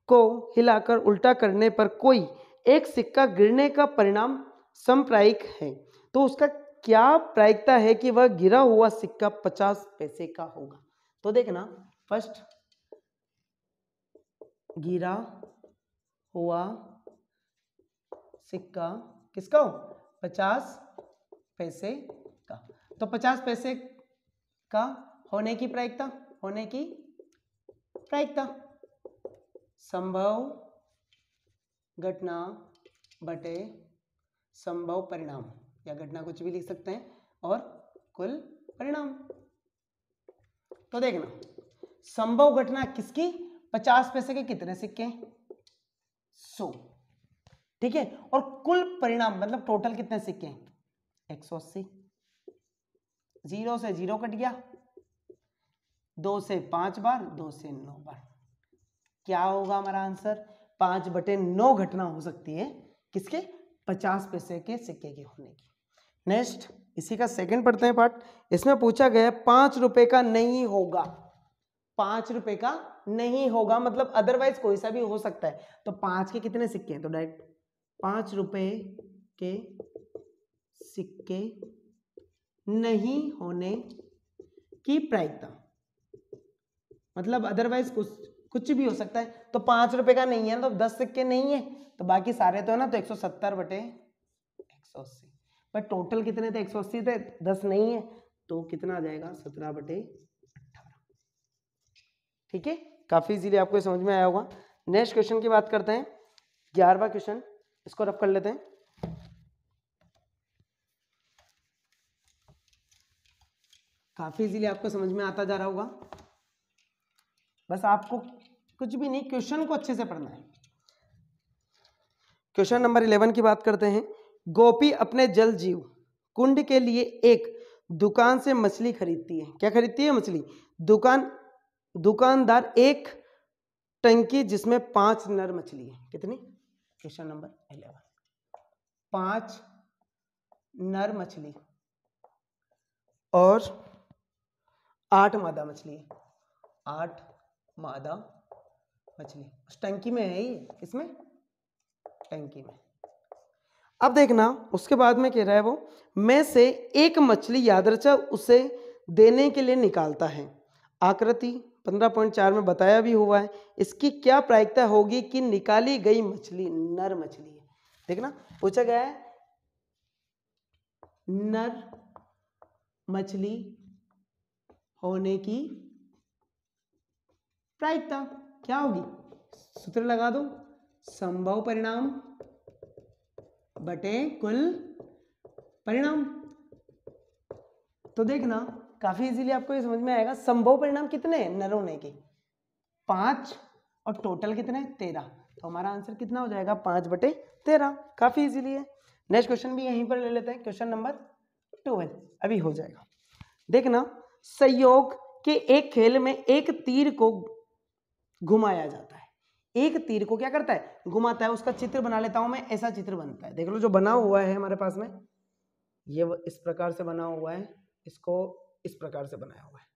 को हिलाकर उल्टा करने पर कोई एक सिक्का गिरने का परिणाम समप्रायिक है, तो उसका क्या प्रायिकता है कि वह गिरा हुआ सिक्का 50 पैसे का होगा। तो देखना, फर्स्ट गिरा हुआ सिक्का किसका हो 50 पैसे का, तो 50 पैसे का होने की प्रायिकता, होने की प्रायिकता संभव घटना बटे संभव परिणाम या घटना कुछ भी लिख सकते हैं, और कुल परिणाम। तो देखना संभव घटना किसकी, 50 पैसे के कितने सिक्के, 100, ठीक है। और कुल परिणाम मतलब टोटल कितने सिक्के, 180। 0 से 0 कट गया, 2 से 5 बार, 2 से 9 बार, क्या होगा हमारा आंसर, 5/9 घटना हो सकती है किसके, 50 पैसे के सिक्के की होने की। नेक्स्ट इसी का सेकंड पढ़ते हैं पार्ट। इसमें पूछा गया 5 रुपए का नहीं होगा, 5 रुपए का नहीं होगा मतलब अदरवाइज कोई सा भी हो सकता है। तो 5 के कितने सिक्के हैं, तो डायरेक्ट 5 रुपए के सिक्के नहीं होने की प्रायिकता, मतलब अदरवाइज कुछ भी हो सकता है। तो 5 रुपए का नहीं है तो 10 सिक्के नहीं है, तो बाकी सारे तो है ना, तो 170/180। पर टोटल कितने थे, 180 थे, 10 नहीं है, तो कितना आ जाएगा, 17/18। ठीक है, काफी इजीली आपको समझ में आया होगा। नेक्स्ट क्वेश्चन की बात करते हैं, 11वां क्वेश्चन, इसको रफ कर लेते हैं। काफी इजीली आपको समझ में आता जा रहा होगा, बस आपको कुछ भी नहीं, क्वेश्चन को अच्छे से पढ़ना है। क्वेश्चन नंबर 11 की बात करते हैं। गोपी अपने जल जीव कुंड के लिए एक दुकान से मछली खरीदती है। क्या खरीदती है, मछली। दुकानदार एक टंकी जिसमें 5 नर मछली है, कितनी, क्वेश्चन नंबर 11, 5 नर मछली और 8 मादा मछली है, 8 मादा मछली उस टंकी में है, ये किसमें, टंकी में। अब देखना उसके बाद में कह रहा है वो में से एक मछली यादृच्छा उसे देने के लिए निकालता है। आकृति 15.4 में बताया भी हुआ है। इसकी क्या प्रायिकता होगी कि निकाली गई मछली नर मछली है। देखना पूछा गया है नर मछली होने की प्रायिकता क्या होगी, सूत्र लगा दो, संभव परिणाम बटे कुल परिणाम। तो देखना काफी इजीली आपको ये समझ में आएगा। संभव परिणाम कितने हैं, नर होने के 5 और टोटल कितने 13, तो हमारा आंसर कितना हो जाएगा 5/13। काफी इजीली है। नेक्स्ट क्वेश्चन भी यहीं पर ले लेते हैं, क्वेश्चन नंबर 12 अभी हो जाएगा। देखना संयोग के एक खेल में एक तीर को घुमाया जाता है। एक तीर को क्या करता है, घुमाता है। उसका चित्र बना लेता हूं मैं, ऐसा चित्र बनता है, देख लो जो बना हुआ है हमारे पास में, ये इस प्रकार से बना हुआ है, इसको इस प्रकार से बनाया हुआ है।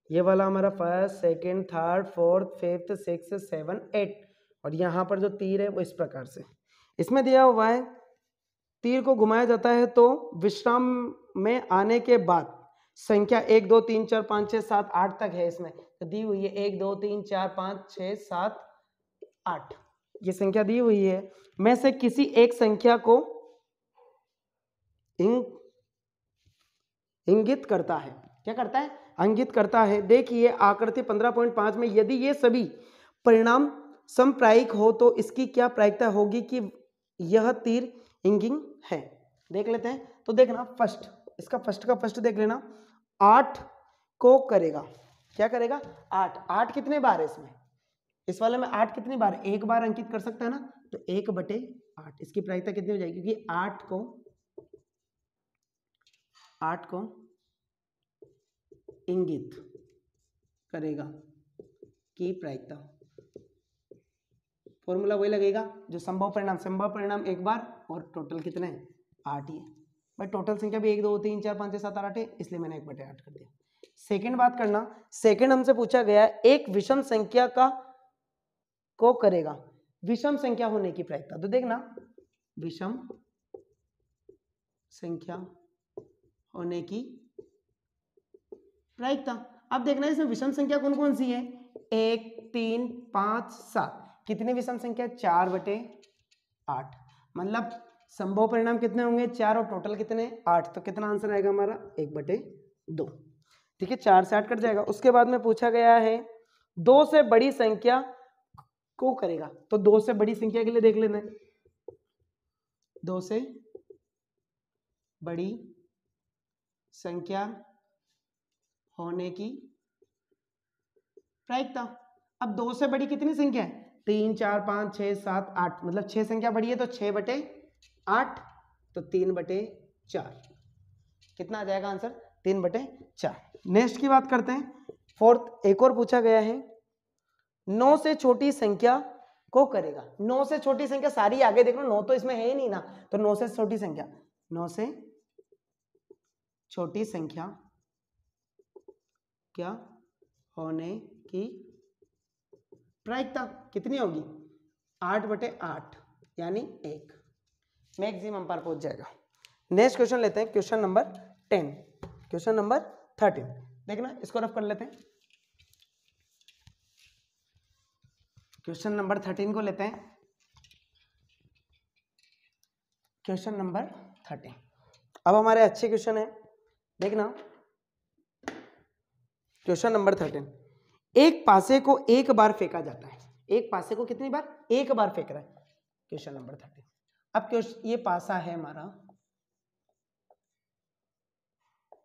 ये वाला हमारा first, second, third, fourth, fifth, sixth, 7, 8 और यहाँ पर जो तीर है वो इस प्रकार से इसमें दिया हुआ है। तीर को घुमाया जाता है तो विश्राम में आने के बाद संख्या 1 2 3 4 5 6 7 8 तक है इसमें, तो दी हुई है 1 2 3 4 5 6 7 8, ये संख्या दी हुई है। में से किसी एक संख्या को इंगित करता है। क्या करता है, इंगित करता है। देखिए आकृति 15.5 में यदि ये सभी परिणाम समप्रायिक हो तो इसकी क्या प्रायिकता होगी कि यह तीर इंगिंग है। देख लेते हैं। तो देखना फर्स्ट, इसका फर्स्ट का फर्स्ट देख लेना, 8 को करेगा, क्या करेगा 8, 8 कितने बार है इसमें, इस वाले में 8 कितनी बार, एक बार अंकित कर सकता है ना, तो 1/8 इसकी प्रायिकता कितनी हो जाएगी, क्योंकि 8 को इंगित करेगा की प्रायिकता, फॉर्मूला वही लगेगा जो संभव परिणाम एक बार और टोटल कितने 8 ही है भाई। टोटल संख्या भी 1 2 3 4 5 6 7 8 है, इसलिए मैंने 1/8 कर दिया। सेकंड बात करना, सेकंड हमसे पूछा गया एक विषम संख्या को करेगा, विषम संख्या होने की प्रायिकता। तो देखना विषम संख्या होने की प्रायिकता। अब देखना इसमें विषम संख्या कौन कौन सी है, 1 3 5 7, कितनी विषम संख्या 4/8, मतलब संभव परिणाम कितने होंगे 4 और टोटल कितने 8, तो कितना आंसर आएगा हमारा 1/2। ठीक है, 4 से 8 कट जाएगा। उसके बाद में पूछा गया है 2 से बड़ी संख्या को करेगा, तो 2 से बड़ी संख्या के लिए देख लेते हैं, 2 से बड़ी संख्या होने की प्रायिकता। अब 2 से बड़ी कितनी संख्या है? 3, 4, 5, 6, 7, 8, मतलब 6 संख्या बड़ी है तो 6/8, तो 3/4। कितना आ जाएगा आंसर? 3/4। नेक्स्ट की बात करते हैं। फोर्थ एक और पूछा गया है, 9 से छोटी संख्या को करेगा। 9 से छोटी संख्या सारी आगे देख लो, 9 तो इसमें है ही नहीं ना, तो 9 से छोटी संख्या, 9 से छोटी संख्या क्या होने की प्रायिकता कितनी होगी? 8/8 यानी 1। मैक्सिमम पर पहुंच जाएगा। नेक्स्ट क्वेश्चन लेते हैं, क्वेश्चन नंबर 10, क्वेश्चन नंबर 13। देखना, इसको रफ कर लेते हैं। क्वेश्चन नंबर 13 को लेते हैं। क्वेश्चन नंबर 13 अब हमारे अच्छे क्वेश्चन है, देखना। क्वेश्चन नंबर 13, एक पासे को एक बार फेंका जाता है। एक पासे को कितनी बार? एक बार फेंक रहा है। Question number 13। अब ये पासा है हमारा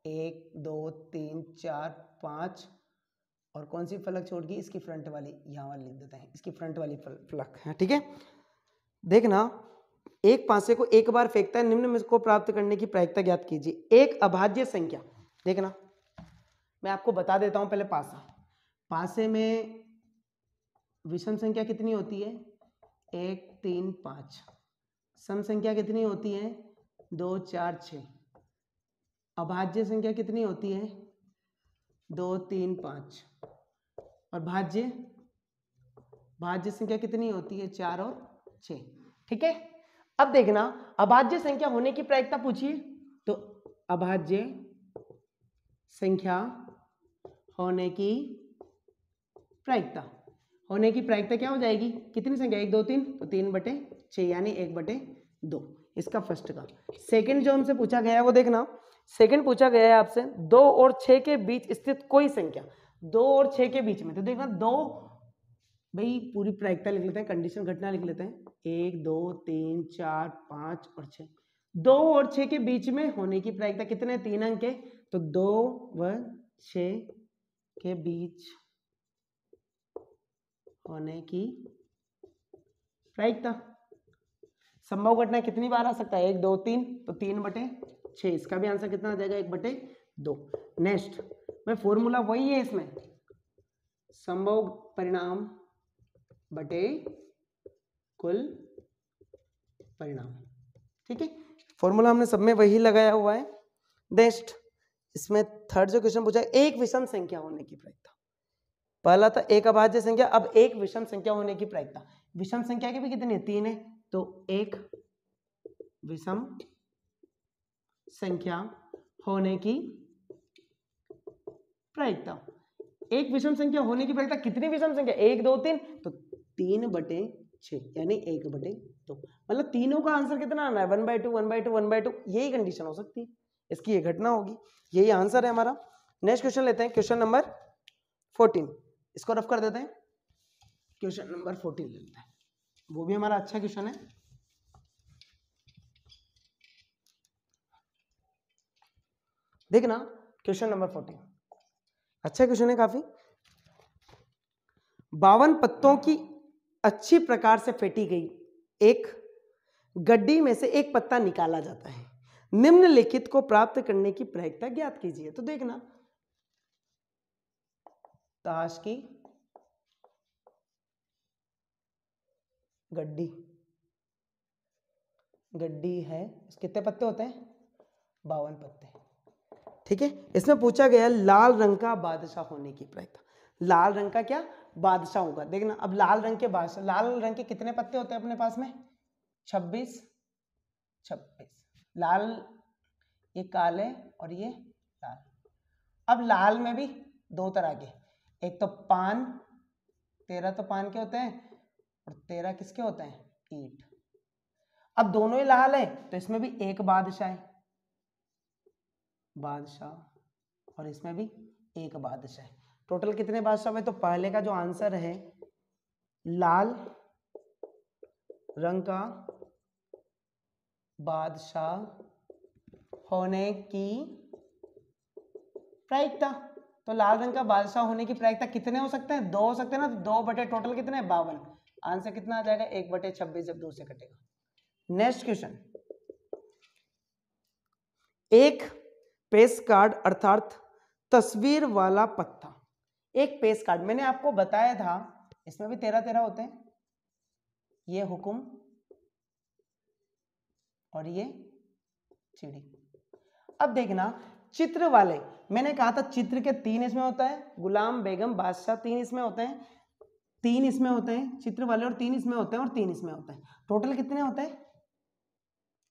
1, 2, 3, 4, 5, और कौन सी फलक छोड़ गई? इसकी फ्रंट वाली, यहां वाली लिख देते हैं, इसकी फ्रंट वाली फलक है, ठीक है। देखना, एक पासे को एक बार फेंकता है, निम्न में को प्राप्त करने की प्रायिकता ज्ञात कीजिए। एक अभाज्य संख्या, देखना मैं आपको बता देता हूं पहले। पासे में विषम संख्या कितनी होती है? 1, 3, 5। सम संख्या कितनी होती है? 2, 4, 6। अभाज्य संख्या कितनी होती है? 2, 3, 5। और भाज्य संख्या कितनी होती है? 4 और 6, ठीक है। अब देखना, अभाज्य संख्या होने की प्रायिकता पूछिए, तो अभाज्य संख्या होने की प्रायिकता क्या हो जाएगी? कितनी संख्या? 1, 2, 3, तो 3/6 यानी 1/2। इसका फर्स्ट का। सेकंड जो हमसे पूछा गया है वो देखना, सेकंड पूछा गया है आपसे 2 और 6 के बीच स्थित कोई संख्या। 2 और 6 के बीच में, तो देखना 2, भाई पूरी प्रायिकता लिख लेते हैं, कंडीशन घटना लिख लेते हैं। 1, 2, 3, 4, 5 और 6। 2 और 6 के बीच में होने की प्रायिकता कितने? 3 अंक के, तो 2 व 6 के बीच होने की प्रायिकता। संभव घटना कितनी बार आ सकता है? 1, 2, 3, तो 3/6। इसका भी आंसर कितना आ जाएगा? 1/2। नेक्स्ट में फॉर्मूला वही है इसमें, संभव परिणाम बटे कुल परिणाम, ठीक है। फॉर्मूला हमने सब में वही लगाया हुआ है। नेक्स्ट इसमें थर्ड जो क्वेश्चन पूछा है, एक विषम संख्या होने की प्रायिकता। पहला था एक अभाज्य संख्या, अब एक विषम संख्या होने की प्रायिकता। विषम संख्या की भी कितनी है? 3 है, तो एक विषम संख्या होने की प्रायिकता। एक विषम संख्या होने की प्रायिकता कितनी विषम संख्या? 1, 2, 3, तो 3/6 यानी 1/2। मतलब तीनों का आंसर कितना आना है? 1/2, 1/2, 1/2। यही कंडीशन हो सकती है, इसकी ये घटना होगी, यही आंसर है हमारा। नेक्स्ट क्वेश्चन लेते हैं, क्वेश्चन नंबर 14। इसको रफ कर देते हैं। क्वेश्चन नंबर 14 ले लेते हैं, वो भी हमारा अच्छा क्वेश्चन है। देखना क्वेश्चन नंबर 14 अच्छा क्वेश्चन है काफी। 52 पत्तों की अच्छी प्रकार से फेंटी गई एक गड्डी में से एक पत्ता निकाला जाता है, निम्नलिखित को प्राप्त करने की प्रायिकता ज्ञात कीजिए। तो देखना, ताश की गड्डी है, कितने पत्ते होते हैं? 52 पत्ते, ठीक है। इसमें पूछा गया लाल रंग का बादशाह होने की प्रायिकता। लाल रंग का क्या? बादशाह होगा। देखना, अब लाल रंग के बादशाह, लाल रंग के कितने पत्ते होते हैं अपने पास में? 26। लाल, ये काले और ये लाल। अब लाल में भी 2 तरह के, एक तो पान, 13 तो पान के होते हैं और 13 किसके होते हैं? ईंट। अब दोनों ही लाल है तो इसमें भी एक बादशाह है, और इसमें भी एक बादशाह है। टोटल कितने बादशाह है? तो पहले का जो आंसर है, लाल रंग का बादशाह होने की प्रायिकता। तो लाल रंग का बादशाह होने की प्रायिकता कितने हो सकते हैं? 2 हो सकते हैं ना। तो 2 बटे टोटल कितने? 52। आंसर कितना आ जाएगा? 1/26 जब 2 से कटेगा। नेक्स्ट क्वेश्चन, एक पेस कार्ड अर्थात तस्वीर वाला पत्ता। एक पेस कार्ड मैंने आपको बताया था, इसमें भी 13 होते हैं। ये हुकुम और ये चिड़ी। अब देखना चित्र वाले, मैंने कहा था चित्र के 3 इसमें होता है, गुलाम बेगम बादशाह 3 इसमें होते हैं, 3 इसमें होते हैं चित्र वाले, और 3 इसमें होते हैं, और 3 इसमें होते हैं। टोटल कितने होते हैं?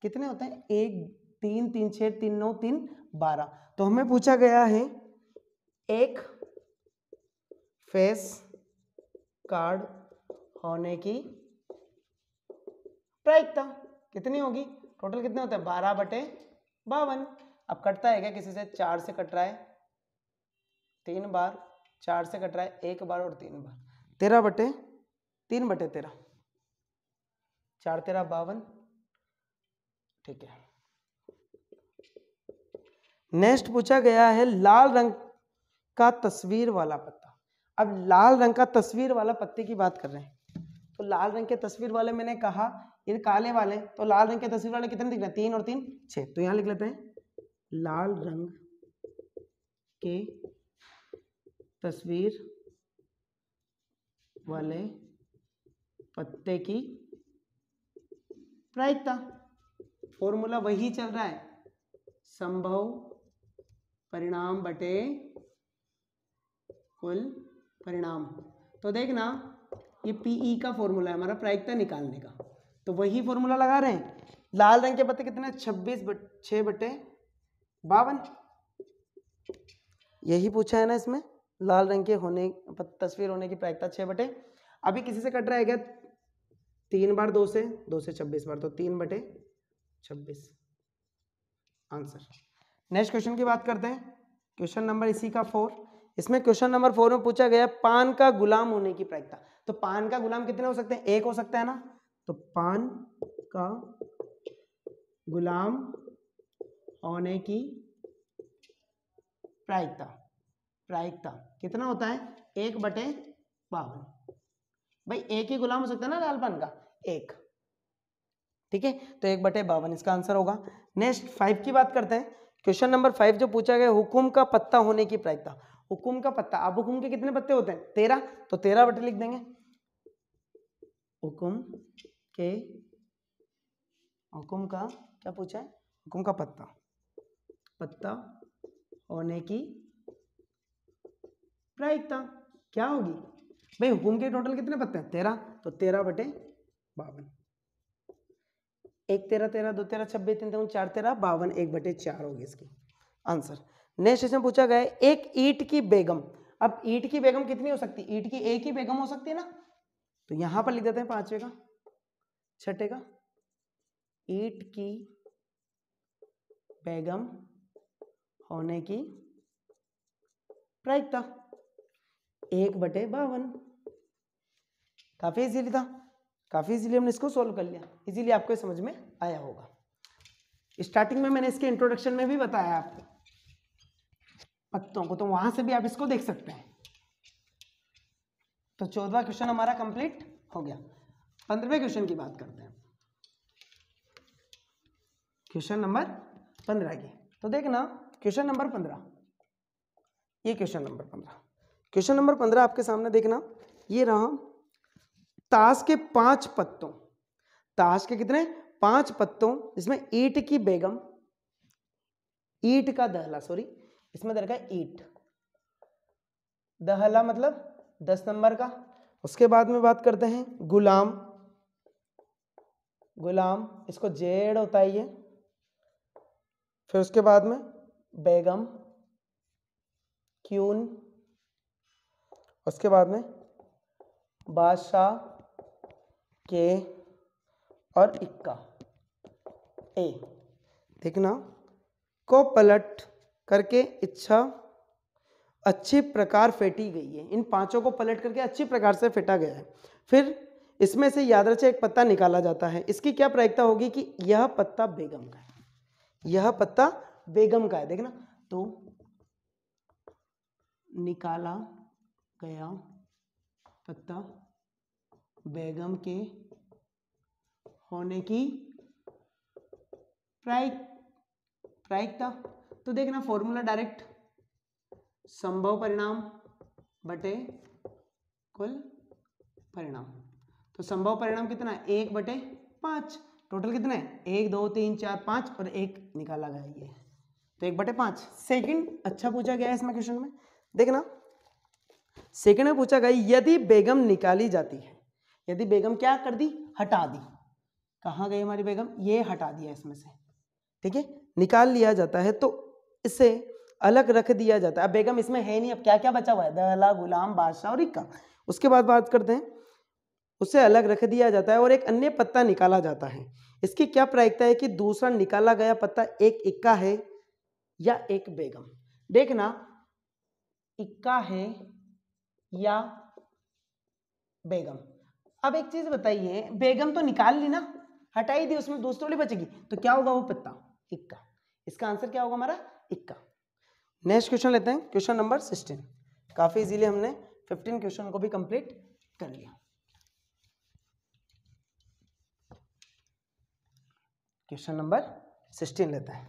कितने होते हैं? 1 3 3 6 3 9 3 12। तो हमें पूछा गया है एक फेस कार्ड होने की प्रायिकता कितनी होगी? टोटल कितने होते हैं? 12/52। अब कटता है क्या किसी से? 4 से कट रहा है 3 बार, 4 से कट रहा है 1 बार और 3 बार, 13/3/13, 4 13 52। ठीक है। नेक्स्ट पूछा गया है लाल रंग का तस्वीर वाला पत्ता। अब लाल रंग का तस्वीर वाला पत्ते की बात कर रहे हैं। तो लाल रंग के तस्वीर वाले मैंने कहा ये काले वाले, तो लाल रंग के तस्वीर वाले कितने दिख रहे हैं? 3 और 3 6। तो यहां लिख लेते हैं लाल रंग के तस्वीर वाले पत्ते की प्रायिकता। फॉर्मूला वही चल रहा है, संभव परिणाम बटे कुल परिणाम। तो देखना ये पीई का फॉर्मूला है हमारा प्रायिकता निकालने का, तो वही फॉर्मूला लगा रहे हैं। लाल रंग के पत्ते कितने? 6/52। यही पूछा है ना इसमें, लाल रंग के होने तस्वीर होने की प्रायिकता 6/। अभी किसी से कट रहा है क्या? 3 बार 2 से 26 बार, तो 3/26 आंसर। नेक्स्ट क्वेश्चन की बात करते हैं, क्वेश्चन नंबर इसी का 4। इसमें क्वेश्चन नंबर 4 में पूछा गया पान का गुलाम होने की प्रायिकता। तो पान का गुलाम कितने हो सकते हैं? 1 हो सकता है ना। तो पान का गुलाम होने की प्रायिकता, प्रायिकता कितना होता है? 1/52। भाई एक ही गुलाम हो सकता है ना लाल पान का, 1। ठीक है, तो 1/52 इसका आंसर होगा। नेक्स्ट 5 की बात करते हैं। क्वेश्चन नंबर 5 जो पूछा गया हुकुम का पत्ता होने की प्रायिकता। हुकुम का पत्ता, अब हुकुम के कितने पत्ते होते हैं? 13, तो 13 लिख देंगे। हुकुम का क्या पूछा है? हुकुम का पत्ता, पत्ता होने की प्रायिकता क्या होगी? भाई हुकुम के टोटल कितने पत्ते हैं? 13, तो 13/52। 1 13 13 2 13 26 3 3 4 13 52, 1/4 होगी इसकी आंसर। नेक्स्ट इसमें पूछा गया है एक ईंट की बेगम। अब ईंट की बेगम कितनी हो सकती है? ईंट की एक ही बेगम हो सकती है ना। तो यहां पर लिख देते हैं 5वें का 6ठे का, ईंट की बेगम होने की प्रायिकता 1/52। काफी इजीली था, काफी इजीली हमने इसको सोल्व कर लिया, इजीली आपको समझ में आया होगा। स्टार्टिंग में मैंने इसके इंट्रोडक्शन में भी बताया आपको पत्तों को, तो वहां से भी आप इसको देख सकते हैं। तो 14वां क्वेश्चन हमारा कंप्लीट हो गया। 15वें क्वेश्चन की बात करते हैं, क्वेश्चन नंबर 15 की। तो देखना क्वेश्चन नंबर 15, ये क्वेश्चन नंबर 15, क्वेश्चन नंबर 15 आपके सामने देखना, ये रहा ताश के 5 पत्तों, ताश के कितने? 5 पत्तों, जिसमें ईंट की बेगम, ईंट का दहला, सॉरी इसमें दरका ईंट, दहला मतलब 10 नंबर का। उसके बाद में बात करते हैं गुलाम, गुलाम इसको जेड होता है ये। फिर उसके बाद में बेगम, क्यून, उसके बाद में बादशाह के और इक्का ए। देखना को पलट करके इच्छा अच्छी प्रकार फेंटी गई है। इन 5 को पलट करके अच्छी प्रकार से फेंटा गया है। फिर इसमें से यादृच्छिक एक पत्ता निकाला जाता है। इसकी क्या प्रायिकता होगी कि यह पत्ता बेगम का है। यह पत्ता बेगम का है, देखना। तो निकाला गया पत्ता बेगम के होने की प्रायिकता। तो देखना फॉर्मूला डायरेक्ट, संभव परिणाम बटे कुल परिणाम। तो संभव परिणाम कितना है, 1/5। टोटल कितना है, 1 2 3 4 5 और 1 निकाला गया ये, तो 1/5। सेकंड अच्छा पूछा गया है इसमें क्वेश्चन में, देखना सेकंड में पूछा गया यदि बेगम निकाली जाती है, यदि बेगम क्या कर दी, हटा दी। कहाँ गई हमारी बेगम, ये हटा दिया इसमें से, ठीक है, निकाल लिया जाता है तो इसे अलग रख दिया जाता है। अब बेगम इसमें है नहीं, अब क्या क्या बचा हुआ है, दहला, गुलाम, बादशाह और इक्का। उसके बाद बात करते हैं, उसे अलग रख दिया जाता है और एक अन्य पत्ता निकाला जाता है। इसकी क्या प्रायिकता है कि दूसरा निकाला गया पत्ता एक इक्का है या एक बेगम। देखना इक्का है या बेगम। अब एक चीज बताइए, बेगम तो निकाल ली ना, हटाई दी, उसमें दूसरी वाली बचेगी, तो क्या होगा वो पत्ता, इक्का। इसका आंसर क्या होगा हमारा, इक्का। नेक्स्ट क्वेश्चन लेते हैं, क्वेश्चन नंबर 16। काफी इजीली हमने 15 क्वेश्चन को भी कंप्लीट कर लिया। क्वेश्चन नंबर 16 लेते हैं,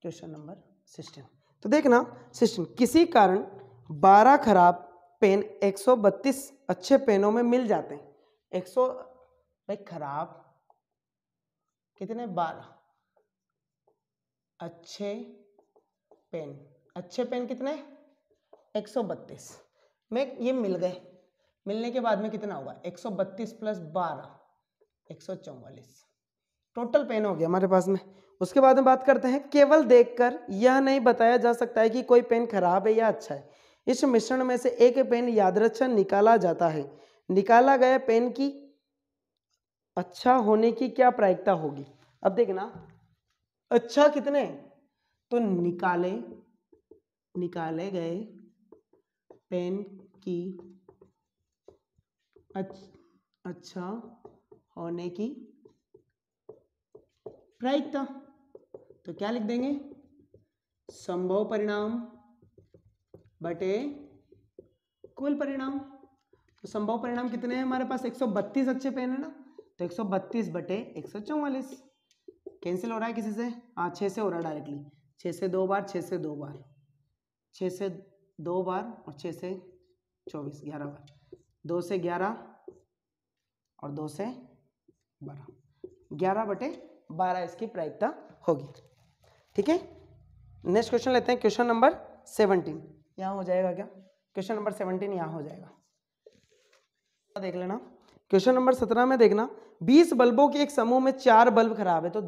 क्वेश्चन नंबर 16। तो देखना 16, किसी कारण 12 खराब पेन 132 अच्छे पेनों में मिल जाते हैं। 100 भाई खराब कितने, 12 अच्छे पेन, अच्छे पेन कितने 132 में ये मिल गए। मिलने के बाद में कितना होगा, 132 + 12 144 टोटल पेन हो गया हमारे पास में। उसके बाद में बात करते हैं, केवल देखकर यह नहीं बताया जा सकता है कि कोई पेन खराब है या अच्छा है। इस मिश्रण में से एक पेन यादृच्छिक निकाला जाता है। निकाला गया पेन की अच्छा होने की क्या प्रायिकता होगी। अब देखना अच्छा कितने, तो निकाले गए पेन की अच्छा होने की प्रायिकता, तो क्या लिख देंगे, संभव परिणाम बटे कुल परिणाम। तो संभव परिणाम कितने हैं हमारे पास, 132 अच्छे पेन है ना, तो 132 बटे 144 कैंसिल हो रहा है किसी से, हाँ 6 से हो रहा है डायरेक्टली, 6 से 2 बार, 6 से 2 बार, 6 से 2 बार और 6 से 24, 11 बार, 2 से 11 और 2 से 12, 11/12 इसकी प्रायिकता होगी, ठीक है। नेक्स्ट क्वेश्चन लेते हैं, क्वेश्चन नंबर 17। यहाँ हो जाएगा क्या, क्वेश्चन नंबर 17 यहाँ हो जाएगा, देख लेना। क्वेश्चन नंबर 17 में देखना, 20 बल्बों के एक समूह में 4 बल्ब खराब है। तो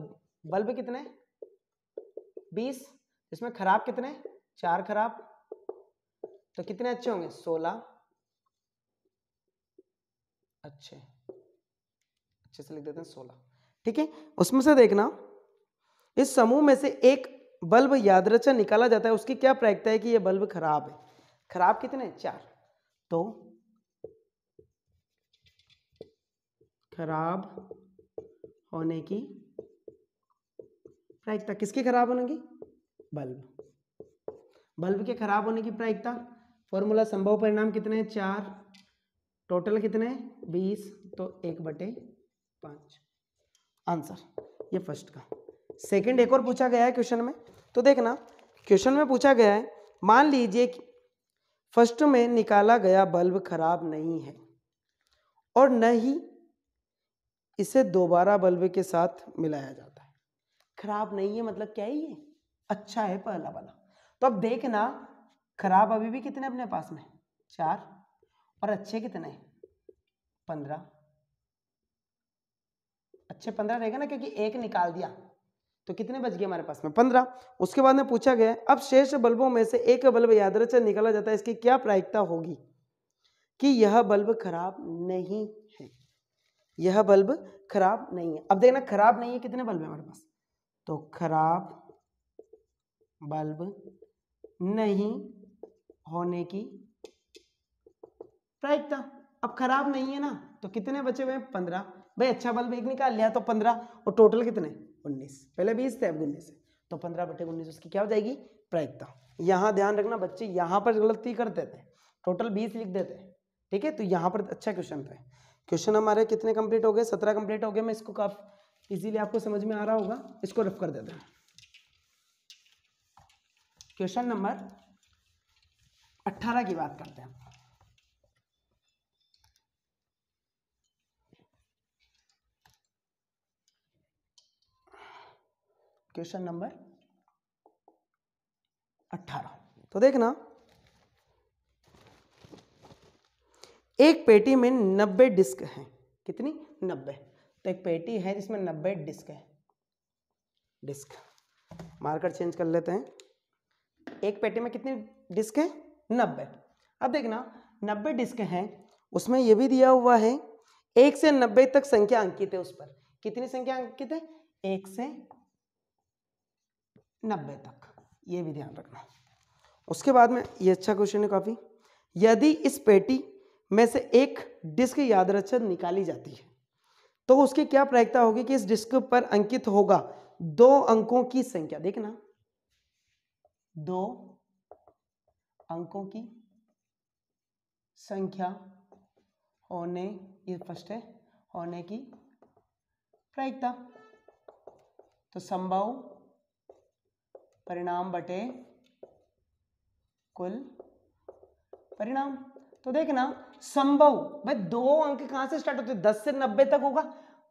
बल्ब कितने 20, इसमें खराब कितने 4 खराब, तो कितने अच्छे होंगे 16 अच्छे से लिख देते हैं 16, ठीक है। उसमें से देखना इस समूह में से एक बल्ब यादृच्छिक निकाला जाता है, उसकी क्या प्रायिकता है कि यह बल्ब खराब है। खराब कितने 4, तो खराब होने की प्रायिकता, किसकी खराब होने की, बल्ब के खराब होने की प्रायिकता, फॉर्मूला संभव परिणाम कितने 4, टोटल कितने 20, तो 1/5 आंसर, ये फर्स्ट का। सेकंड एक और पूछा गया है क्वेश्चन में, तो देखना क्वेश्चन में पूछा गया है, मान लीजिए कि फर्स्ट में निकाला गया बल्ब खराब नहीं है और न ही इसे दोबारा बल्ब के साथ मिलाया जाता है। खराब नहीं है मतलब क्या है, ये अच्छा है पहला वाला। तो अब देखना खराब अभी भी कितने अपने पास में 4 और अच्छे कितने 15, अच्छे 15 रहेगा ना, क्योंकि एक निकाल दिया, तो कितने बच गए हमारे पास में 15। उसके बाद में पूछा गया अब शेष बल्बों में से एक बल्ब यादृच्छिक निकाला जाता है, इसकी क्या प्रायिकता होगी कि यह बल्ब खराब नहीं है, यह बल्ब खराब नहीं है। अब देखना खराब नहीं है कितने बल्ब है हमारे पास, तो खराब बल्ब नहीं होने की प्रायिकता। अब खराब नहीं है ना, तो कितने बचे हुए हैं 15, भाई अच्छा बल्ब एक निकाल लिया तो 15 और टोटल कितने 19, पहले 20 थे अब 19 है, तो 15/19 उसकी क्या हो जाएगी प्रायिकता। यहाँ ध्यान रखना बच्चे, यहाँ पर गलती करते थे, टोटल 20 लिख देते हैं, ठीक है। तो यहाँ पर अच्छा क्वेश्चन था। क्वेश्चन हमारे कितने कंप्लीट हो गए, 17 कंप्लीट हो गए। मैं इसको काफी इजीली आपको समझ में आ रहा होगा, इसको रफ कर देते हैं। क्वेश्चन नंबर 18 की बात करते हैं। क्वेश्चन नंबर 18, तो देखना, एक पेटी में 90 डिस्क हैं। कितनी? 90। तो एक पेटी है जिसमें 90 डिस्क है। डिस्क मार्कर चेंज कर लेते हैं। एक पेटी में कितनी डिस्क है? 90। अब देखना 90 डिस्क हैं, उसमें यह भी दिया हुआ है 1 से 90 तक संख्या अंकित है। उस पर कितनी संख्या अंकित है? 1 से 90 तक, ये भी ध्यान रखना। उसके बाद में ये अच्छा क्वेश्चन है काफी। यदि इस पेटी में से एक डिस्क यादृच्छिक निकाली जाती है तो उसकी क्या प्रायिकता होगी कि इस डिस्क पर अंकित होगा 2 अंकों की संख्या। देखना 2 अंकों की संख्या होने, ये फर्स्ट है, होने की प्रायिकता। तो संभव परिणाम बटे कुल परिणाम। तो देखना संभव, भाई 2 अंक कहां से स्टार्ट होते हैं? 10 से 90 तक होगा,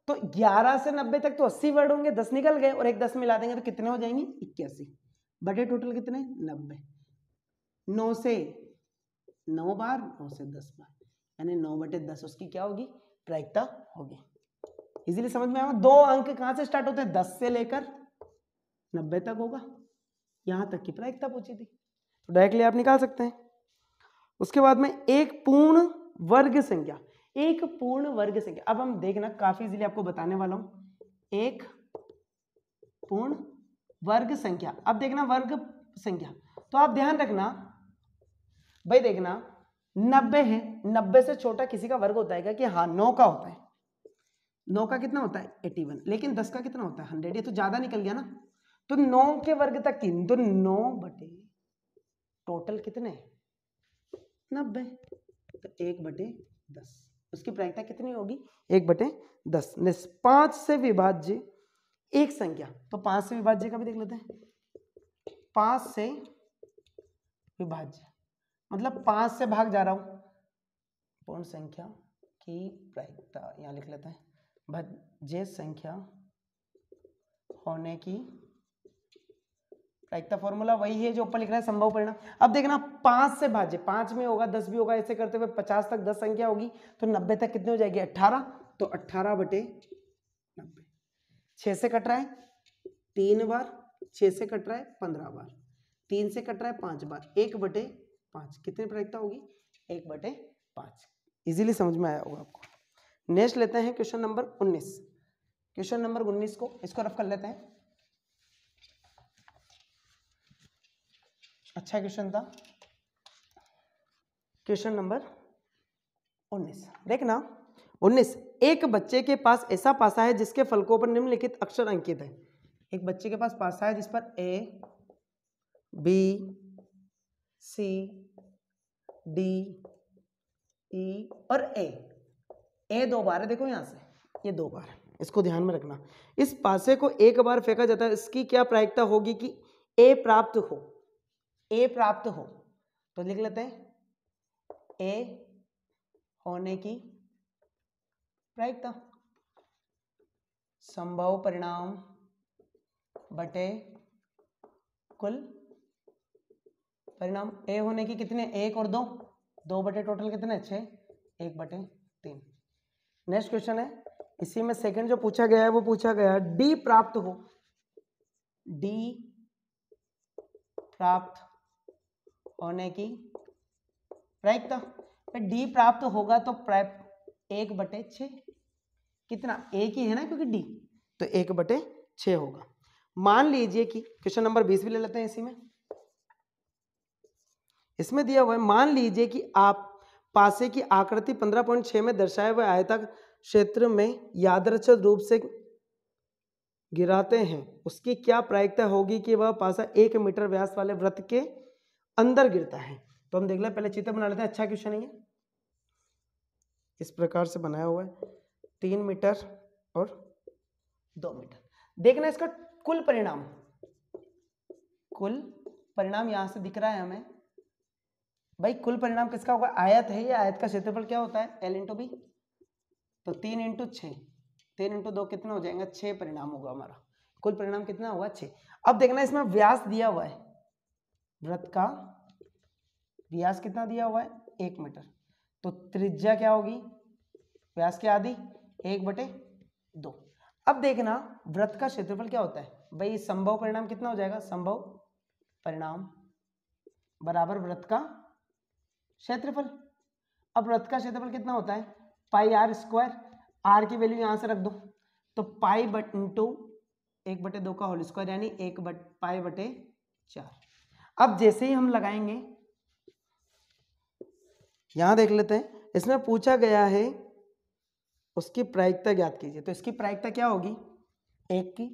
तो 11 से 90 तक तो 80 वर्ड होंगे, 10 निकल गए और एक 10 मिला देंगे तो कितने हो जाएंगे? 81 बटे टोटल कितने? 90। 9 से 9 बार, 9 से 10 बार, यानी 9/10 उसकी क्या होगी? प्रायिकता होगी। इजीली समझ में आया? 2 अंक कहां से स्टार्ट होते हैं? 10 से लेकर 90 तक होगा, यहां तक की प्रायिकता पूछी थी, तो डायरेक्टली आप निकाल सकते हैं। उसके बाद में एक पूर्ण वर्ग संख्या, एक पूर्ण वर्ग संख्या। अब हम देखना, काफी इजीली आपको बताने वाला हूं। एक पूर्ण वर्ग संख्या, अब देखना वर्ग संख्या, तो आप ध्यान रखना भाई, देखना 90 है, 90 से छोटा किसी का वर्ग होता है कि? हाँ, 9 का होता है। 9 का कितना होता है? 81। लेकिन 10 का कितना होता है? 100। ये तो ज्यादा निकल गया ना, तो 9 के वर्ग तक की, तो 9 बटे टोटल कितने? 90। तो 1/10 उसकी प्रायिकता कितनी होगी? 1/10। 5 से विभाज्य एक संख्या, तो 5 से विभाज्य का भी देख लेते हैं। 5 से विभाज्य मतलब 5 से भाग जा रहा हूं, पूर्ण संख्या की प्रायिकता यहां लिख लेते हैं। भाज्य संख्या होने की प्रायिकता, फॉर्मूला वही है जो ऊपर लिख रहा है, संभव परिणाम। अब देखना 5 से भाज्य, 5 में होगा, 10 भी होगा, ऐसे करते हुए 50 तक 10 संख्या होगी, तो 90 तक कितने हो जाएगी? 18। तो 18/90। 6 से कट रहा है 3 बार, 6 से कट रहा है 15 बार, 3 से कट रहा है 5 बार, 1/5 कितनी प्रायिकता होगी? 1/5। इजीली समझ में आया होगा आपको। नेक्स्ट लेते हैं क्वेश्चन नंबर 19। क्वेश्चन नंबर 19 को इसको रफ कर लेते हैं। अच्छा क्वेश्चन था। क्वेश्चन नंबर 19 देखना। 19, एक बच्चे के पास ऐसा पासा है जिसके फलकों पर निम्नलिखित अक्षर अंकित है। एक बच्चे के पास पासा है जिस पर A, B, C, D, E और A 2 बार है। देखो यहां से ये 2 बार है, इसको ध्यान में रखना। इस पासे को एक बार फेंका जाता है, इसकी क्या प्रायिकता होगी कि A प्राप्त हो? A प्राप्त हो, तो लिख लेते हैं A होने की प्रायिकता, संभव परिणाम बटे कुल परिणाम। A होने की कितने? 1 और 2, 2 बटे टोटल कितने? 6, 1/3। नेक्स्ट क्वेश्चन है, इसी में सेकंड जो पूछा गया है वो पूछा गया D प्राप्त हो। D प्राप्त होने की प्रायिकता, D प्राप्त होगा तो 1/6, कितना? 1 ही है ना, क्योंकि D, तो 1/6 होगा। मान लीजिए कि क्वेश्चन नंबर 20 भी ले लेते हैं इसी में। इसमें दिया हुआ है, मान लीजिए कि आप पासे की आकृति 15.6 में दर्शाए हुए आयताकार क्षेत्र में यादृच्छिक रूप से गिराते हैं उसकी क्या प्रायिकता होगी कि वह पासा 1 मीटर व्यास वाले वृत्त के अंदर गिरता है। तो हम देख लें, पहले चित्र बना लेते हैं। अच्छा क्वेश्चन है ये, इस प्रकार से बनाया हुआ है, 3 मीटर और 2 मीटर। देखना इसका कुल परिणाम यहां से दिख रहा है हमें। भाई कुल परिणाम किसका होगा? आयत है, ये आयत का क्षेत्रफल क्या होता है? L into B. तो 3 इंटू 6, 3 इंटू 2 कितना हो जाएगा? 6 परिणाम होगा हमारा। कुल परिणाम कितना होगा? 6। अब देखना इसमें व्यास दिया हुआ है, वृत्त का व्यास कितना दिया हुआ है? 1 मीटर। तो त्रिज्या क्या होगी? व्यास की आधी 1/2। अब देखना वृत्त का क्षेत्रफल क्या होता है? भाई संभव परिणाम कितना हो जाएगा? संभव परिणाम बराबर वृत्त का क्षेत्रफल। अब वृत्त का क्षेत्रफल कितना होता है? पाई आर स्क्वायर। आर की वैल्यू यहां से रख दो, तो पाई इंटू 1/2 का होल स्क्वायर, यानी 1/4। अब जैसे ही हम लगाएंगे, यहां देख लेते हैं, इसमें पूछा गया है उसकी प्रायिकता ज्ञात कीजिए। तो इसकी प्रायिकता क्या होगी? 1 की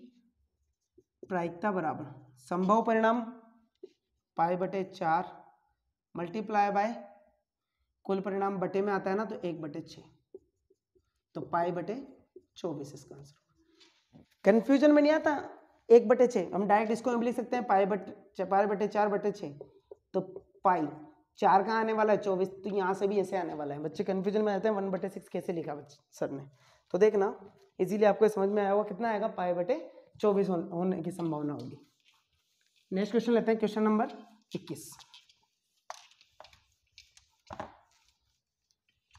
प्रायिकता बराबर संभव परिणाम पाई/4 मल्टीप्लाई बाय कुल परिणाम बटे में आता है ना, तो 1/6, तो पाई/24 इसका आंसर। कंफ्यूजन में नहीं आता 1/6, हम डायरेक्ट इसको भी लिख सकते हैं पाई/4/6। तो पाई 4 कहाँ आने वाला है? 24। तो यहाँ से भी ऐसे आने वाला है। बच्चे कंफ्यूजन में आते हैं 1/6 कैसे लिखा बच्चे सर ने। तो देखना इजीली आपको समझ में आया होगा, कितना आएगा? पाई/24 होने की संभावना होगी। नेक्स्ट क्वेश्चन लेते हैं, क्वेश्चन नंबर 21।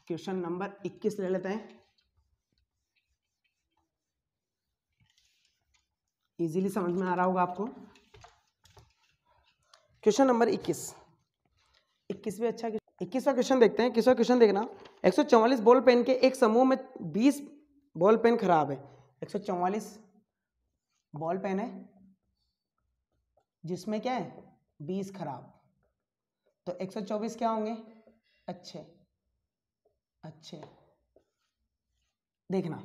क्वेश्चन नंबर 21 ले लेते हैं, इजीली समझ में आ रहा होगा आपको। क्वेश्चन नंबर 21 भी अच्छा। 21वां क्वेश्चन देखते हैं। 21वां क्वेश्चन देखना, 144 बॉल पेन के एक समूह में 20 बॉल पेन खराब है। 144 बॉल पेन है जिसमें क्या है? 20 खराब। तो 124 क्या होंगे? अच्छे। देखना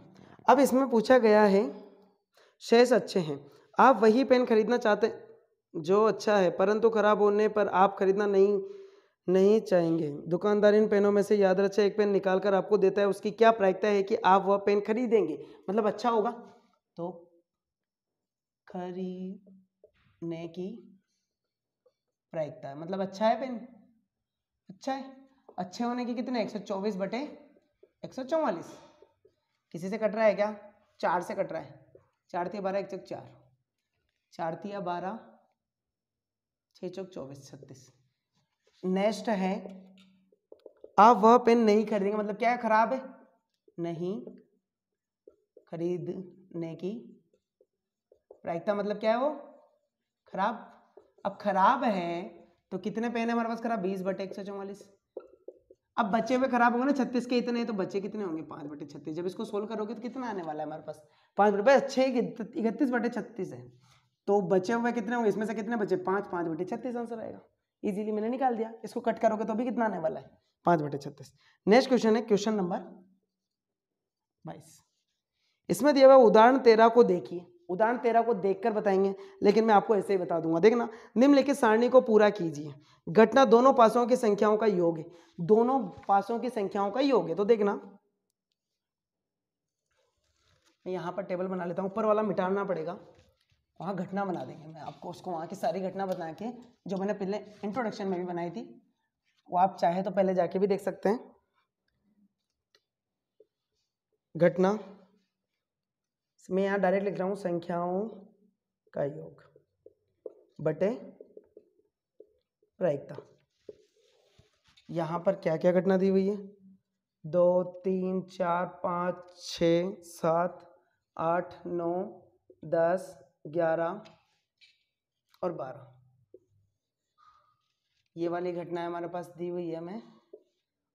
अब इसमें पूछा गया है शेष अच्छे हैं, आप वही पेन खरीदना चाहते जो अच्छा है, परंतु खराब होने पर आप खरीदना नहीं चाहेंगे। दुकानदार इन पेनों में से याद रचे एक पेन निकाल कर आपको देता है, उसकी क्या प्रायिकता है कि आप वह पेन खरीदेंगे? मतलब अच्छा होगा, तो खरीदने की प्रायिकता है, मतलब अच्छा है पेन, अच्छा है। अच्छे होने की कितने? 124/144। किसी से कट रहा है क्या? 4 से कट रहा है। 4 × 12 = 1 × 4, 4 × 12 6 × 24 36। नेक्स्ट है, आप वह पेन नहीं खरीदेंगे, मतलब क्या है? खराब है, नहीं खरीदने की प्रायिकता मतलब क्या है? वो खराब। अब खराब है तो कितने पेन है हमारे पास खराब? 20/144। अब बचे हुए खराब होंगे ना 36 के इतने, तो बचे कितने होंगे? 5/36। जब इसको सोल्व करोगे तो कितना आने वाला है हमारे पास? 5/6 31/36 है, तो बचे हुए कितने होंगे? इसमें से कितने बचे? 5/36 आंसर आएगा। इजीली मैंने निकाल दिया। इसको कट करोगे तो भी कितना आने वाला है? 5/36। नेक्स्ट क्वेश्चन है क्वेश्चन नंबर 22। इसमें दिया हुआ उदाहरण 13 को देखिए। उदाहरण 13 को देखकर बताएंगे, लेकिन मैं आपको ऐसे ही बता दूंगा। देखना, निम्नलिखित सारणी को पूरा कीजिए। घटना दोनों पासों की संख्याओं का योग है। दोनों पासों की संख्याओं का योग है। तो देखना, मैं यहाँ पर टेबल बना लेता हूँ, ऊपर वाला मिटाना पड़ेगा, वहाँ घटना बना देंगे। मैं आपको उसको वहाँ की सारी घटना बता के, जो मैंने पहले इंट्रोडक्शन में भी बनाई थी, वो आप चाहे तो पहले जाके भी देख सकते हैं। घटना मैं यहाँ डायरेक्ट लिख रहा हूँ, संख्याओं का योग बटे प्रायिकता। यहाँ पर क्या क्या घटना दी हुई है? 2 3 4 5 6 7 8 9 10 11 और 12, ये वाली घटना हमारे पास दी हुई है हमें।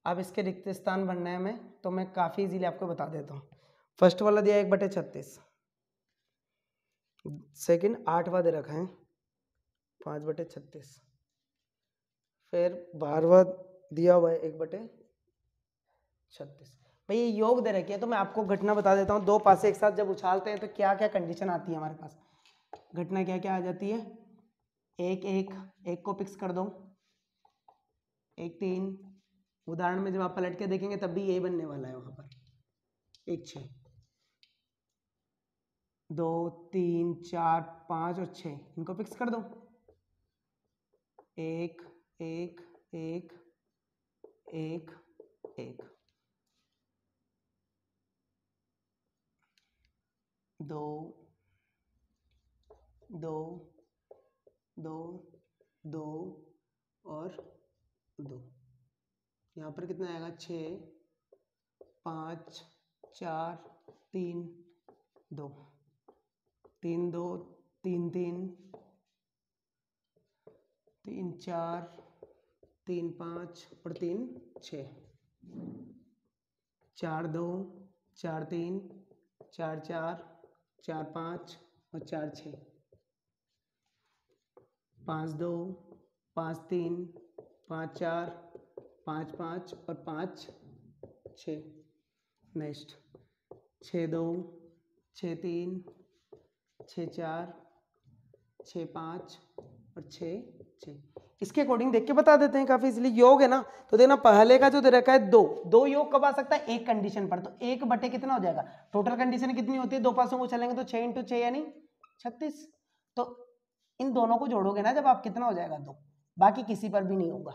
अब इसके रिक्त स्थान भरने हैं हमें, तो मैं काफ़ी इजीली आपको बता देता हूँ। फर्स्ट वाला दिया 1/36, सेकंड 8वां दे रखा है 5/36, फिर 12वां दिया हुआ है 1/36। भाई ये योग दे रखी है तो मैं आपको घटना बता देता हूँ। दो पासे एक साथ जब उछालते हैं तो क्या क्या कंडीशन आती है हमारे पास, घटना क्या क्या आ जाती है। एक एक एक को फिक्स कर दो, एक तीन, उदाहरण में जब आप पलट के देखेंगे तब भी यही बनने वाला है वहां पर, एक छः, दो तीन चार पाँच और छः, इनको फिक्स कर दो, एक एक एक एक एक, दो दो दो दो और दो, यहाँ पर कितना आएगा, छः पाँच चार तीन दो, तीन दो तीन तीन, तीन चार तीन पाँच और तीन छः, चार दो चार तीन चार चार चार पाँच और चार छः, पाँच दो पाँच तीन पाँच चार पाँच पाँच और पाँच छः। नेक्स्ट छः दो छः तीन छः चार छः पाँच और छः छः। इसके अकॉर्डिंग देख के बता देते हैं, काफी इसलिए योग है ना, तो देखना पहले का जो दे रखा है दो, दो योग कब आ सकता है, एक कंडीशन पर, तो एक बटे कितना हो जाएगा, टोटल कंडीशन कितनी होती है, दो पासों को चलेंगे तो 6 × 6 यानी 36, तो इन दोनों को जोड़ोगे ना जब आप, कितना हो जाएगा, दो, बाकी किसी पर भी नहीं होगा।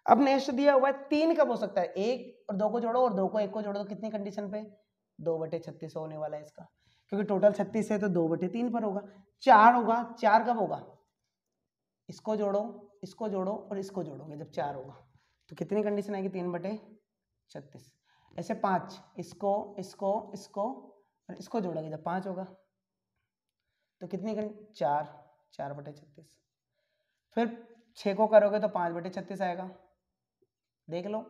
अब नेक्स्ट दिया हुआ है तीन कब हो सकता है, एक और दो को जोड़ो और दो को एक को जोड़ो तो कितनी कंडीशन पे, 2/36 होने वाला है इसका, क्योंकि टोटल 36 है तो 2/3 पर होगा। चार होगा, चार कब होगा, इसको जोड़ो इसको जोड़ो और इसको जोड़ोगे जब चार होगा तो कितनी कंडीशन आएगी, 3/36। ऐसे पाँच, इसको इसको इसको और इसको जोड़ोगे जब 5 होगा तो कितनी चार, 4/36। फिर 6 को करोगे तो 5/36 आएगा, देख लो,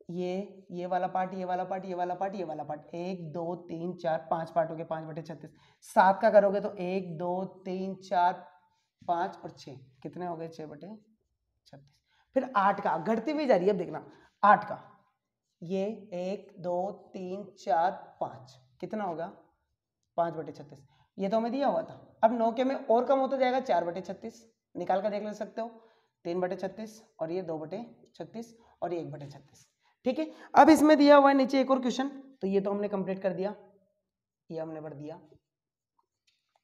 ये वाला पार्ट, ये वाला पार्ट, ये वाला पार्ट, ये वाला पार्ट, 1 2 3 4 5 पार्ट हो गए, 5/36। 7 का करोगे तो 1 2 3 4 5 और 6, कितने हो गए, 6/36। फिर 8 का, घटती हुई जा रही है, अब देखना 8 का, ये 1 2 3 4 5, कितना होगा, 5/36, ये तो हमें दिया हुआ था। अब 9 के में और कम होता जाएगा, 4/36, निकाल कर देख ले सकते हो, 3/36 और ये 2/36 और ये 1/36, ठीक है। अब इसमें दिया हुआ है नीचे एक और क्वेश्चन, तो ये तो हमने कंप्लीट कर दिया, ये हमने भर दिया,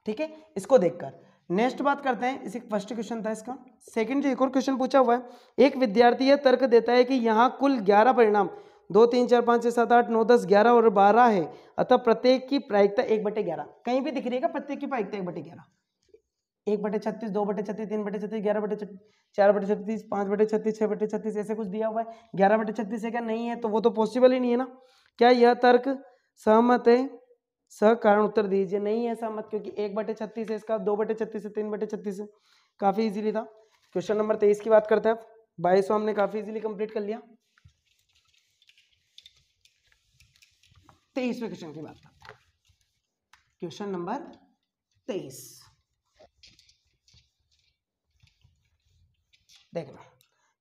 ठीक है। इसको देखकर नेक्स्ट बात करते हैं, इसी फर्स्ट क्वेश्चन था इसका, सेकंड जो एक और क्वेश्चन पूछा हुआ है, एक विद्यार्थी यह तर्क देता है कि यहाँ कुल 11 परिणाम 2 3 4 5 6 7 8 9 10 11 और 12 है, अतः प्रत्येक की प्रायिकता 1/11, कहीं भी दिख रही है प्रत्येक की प्रायिकता 1/11, 1/36 2/36 3/36 11/36 4/36 5/36 6/36 ऐसे कुछ दिया हुआ है, 11/36 है क्या, नहीं है, तो वो तो पॉसिबल ही नहीं है ना। क्या यह तर्क सहमत है, सह कारण उत्तर दीजिए, नहीं है सहमत, क्योंकि 1/36 है इसका, 2/36 है, 3/36 है, काफी इजीली था। क्वेश्चन नंबर 23 की बात करते हैं, 22 हमने काफी इजीली कंप्लीट कर लिया। 23वें क्वेश्चन की बात करते हैं, क्वेश्चन नंबर 23, देखना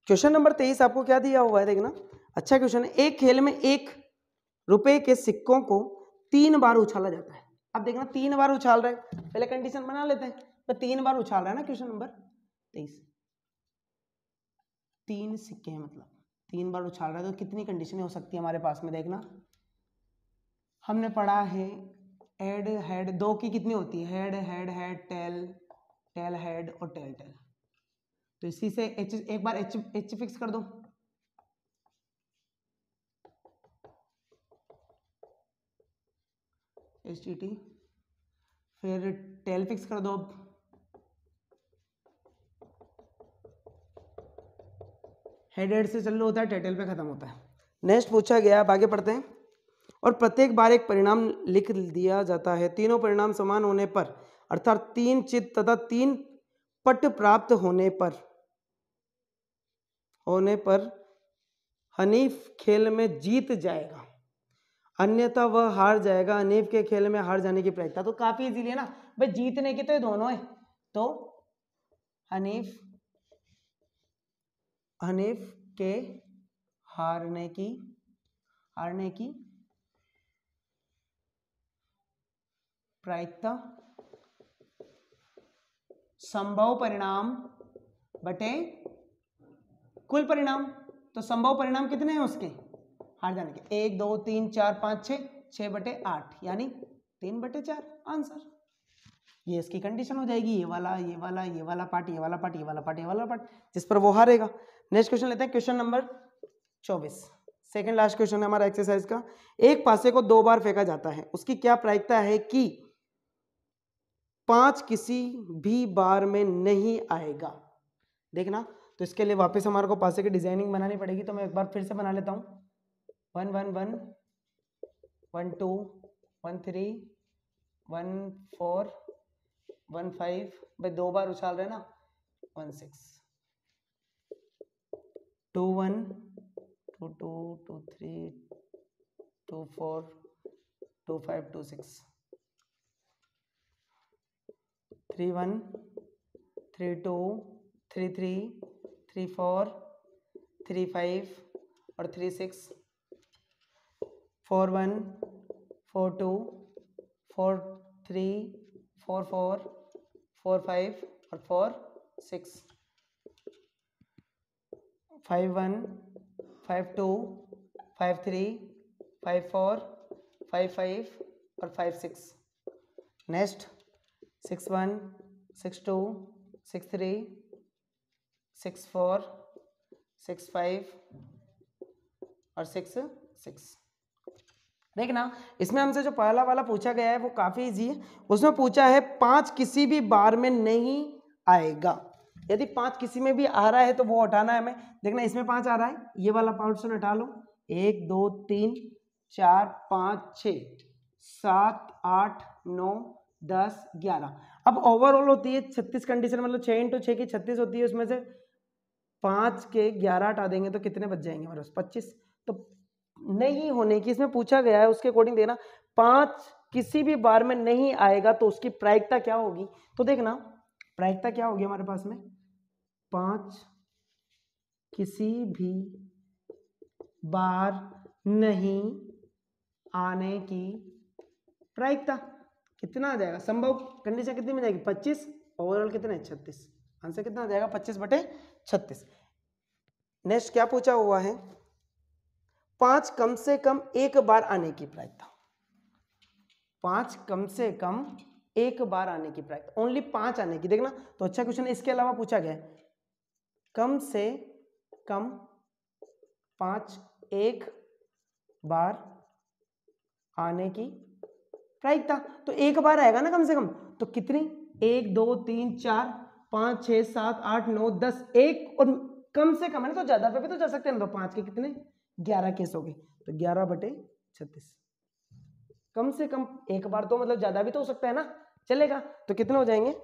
क्वेश्चन नंबर 23 आपको क्या दिया हुआ है, देखना अच्छा क्वेश्चन है। एक खेल में 1 रुपए के सिक्कों को 3 बार उछाला जाता है, अब देखना 3 बार उछाल रहे हैं, पहले कंडीशन बना लेते हैं, तो 3 बार उछाल रहा है ना क्वेश्चन नंबर 23, 3 सिक्के हैं मतलब 3 बार उछाल रहा है, तो कितनी कंडीशनें हो सकती है हमारे पास में, देखना हमने पढ़ा है हेड हेड, 2 की कितनी होती है, head head head tail, tail head और टेल टेल, तो इसी से एच, एक बार एच एच फिक्स कर दो, एच टी, फिर टेल फिक्स कर दो, हेड हेड से चालू होता है, टेल पे खत्म होता है। नेक्स्ट पूछा गया, अब आगे पढ़ते हैं, और प्रत्येक बार एक परिणाम लिख दिया जाता है, तीनों परिणाम समान होने पर, अर्थात 3 चित्त तथा 3 पट प्राप्त होने पर हनीफ खेल में जीत जाएगा, अन्यथा वह हार जाएगा, हनीफ के खेल में हार जाने की प्रायिकता, तो काफी इजीली है ना भाई, जीतने की तो ये दोनों है, तो हनीफ के हारने की प्रायिकता संभव परिणाम बटे कुल परिणाम। तो संभव परिणाम कितने हैं उसके, हार जाने के, 1 2 3 4 5 6, 6/8 यानी 3/4 आंसर। ये इसकी कंडीशन हो जाएगी, ये वाला ये वाला ये वाला पार्ट ये वाला पार्ट ये वाला पार्ट ये वाला पार्ट, जिस पर वो हारेगा। नेक्स्ट क्वेश्चन लेते हैं, question number 24, second last question है हमारा एक्सरसाइज का। एक पासे को 2 बार फेंका जाता है, उसकी क्या प्रायिकता है कि 5 किसी भी बार में नहीं आएगा। देखना, तो इसके लिए वापस हमारे को पासे की डिजाइनिंग बनानी पड़ेगी, तो मैं एक बार फिर से बना लेता हूँ। 1 1 1 1 2 1 3 1 4 1 5, भाई 2 बार उछाल रहे ना, 1 6 2 1 2 2 2 3 2 4 2 5 2 6 3 1 3 2 3 3 3 4 3 5 और 3 6 4 1 4 2 4 3 4 4 4 5 और 4 6 5 1 5 2 5 3 5 4 5 5 और 5 6। नेक्स्ट 6 1 6 2 6 3 6 4 6 5 और 6 6। देखना, इसमें हमसे जो पहला वाला पूछा गया है वो काफी इजी है। उसमें पूछा है 5 किसी भी बार में नहीं आएगा। यदि 5 किसी में भी आ रहा है तो वो हटाना है हमें। देखना, इसमें 5 आ रहा है, ये वाला पोर्शन हटा लो। 1 2 3 4 5 6 7 8 9 10 11। अब ओवरऑल होती है 36 कंडीशन, मतलब 6 × 6 की 36 होती है। उसमें से 5 के 11 हटा देंगे तो कितने बच जाएंगे हमारे पास, 25। तो नहीं होने की इसमें पूछा गया है, उसके अकॉर्डिंग देना 5 किसी भी बार में नहीं आएगा तो उसकी प्रायिकता क्या होगी। तो देखना, प्रायिकता क्या होगी हमारे पास में, 5 किसी भी बार नहीं आने की प्रायिकता कितना आ जाएगा, संभव कंडीशन कितनी में जाएगी, 25, ओवरऑल कितने 36, आंसर कितना आ जाएगा 25/36। नेक्स्ट क्या पूछा हुआ है, 5 कम से कम एक बार आने की प्रायिकता। 5 कम से कम एक बार आने की प्रायिकता, ओनली 5 आने की। देखना, तो अच्छा क्वेश्चन है। इसके अलावा पूछा गया है कम से कम 5 एक बार आने की प्रायिकता। तो एक बार आएगा ना कम से कम, तो कितनी, 1 2 3 4 5 6 7 8 9 10, एक और कम से कम है ना, तो ज्यादा पे भी तो जा सकते हैं। तो 5 के कितने 11 केस हो गए, तो 11/36। कम से कम एक बार तो मतलब ज्यादा भी तो हो सकता है ना, चलेगा। तो कितने हो जाएंगे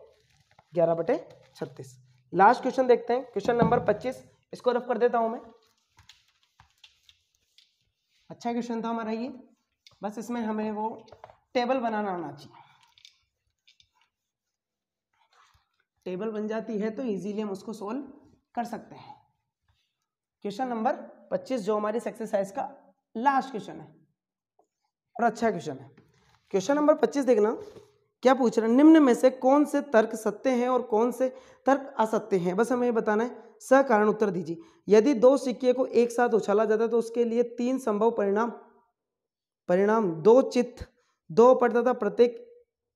11/36। लास्ट क्वेश्चन देखते हैं, क्वेश्चन नंबर 25। इसको रफ कर देता हूं मैं। अच्छा क्वेश्चन था हमारा ये, बस इसमें हमें वो टेबल बनाना आना चाहिए। टेबल बन जाती है तो इजीली हम उसको सोल्व कर सकते हैं। क्वेश्चन नंबर 25 जो हमारी एक्सरसाइज का लास्ट क्वेश्चन है और अच्छा क्वेश्चन है। क्वेश्चन नंबर 25 देखना, क्या पूछ रहा है, निम्न में से कौन से तर्क सत्य हैं और कौन से तर्क असत्य हैं, बस हमें ये बताना है। सकारण उत्तर दीजिए। यदि 2 सिक्के को एक साथ उछाला जाता है तो उसके लिए 3 संभव परिणाम 2 चित्त 2 पट तथा प्रत्येक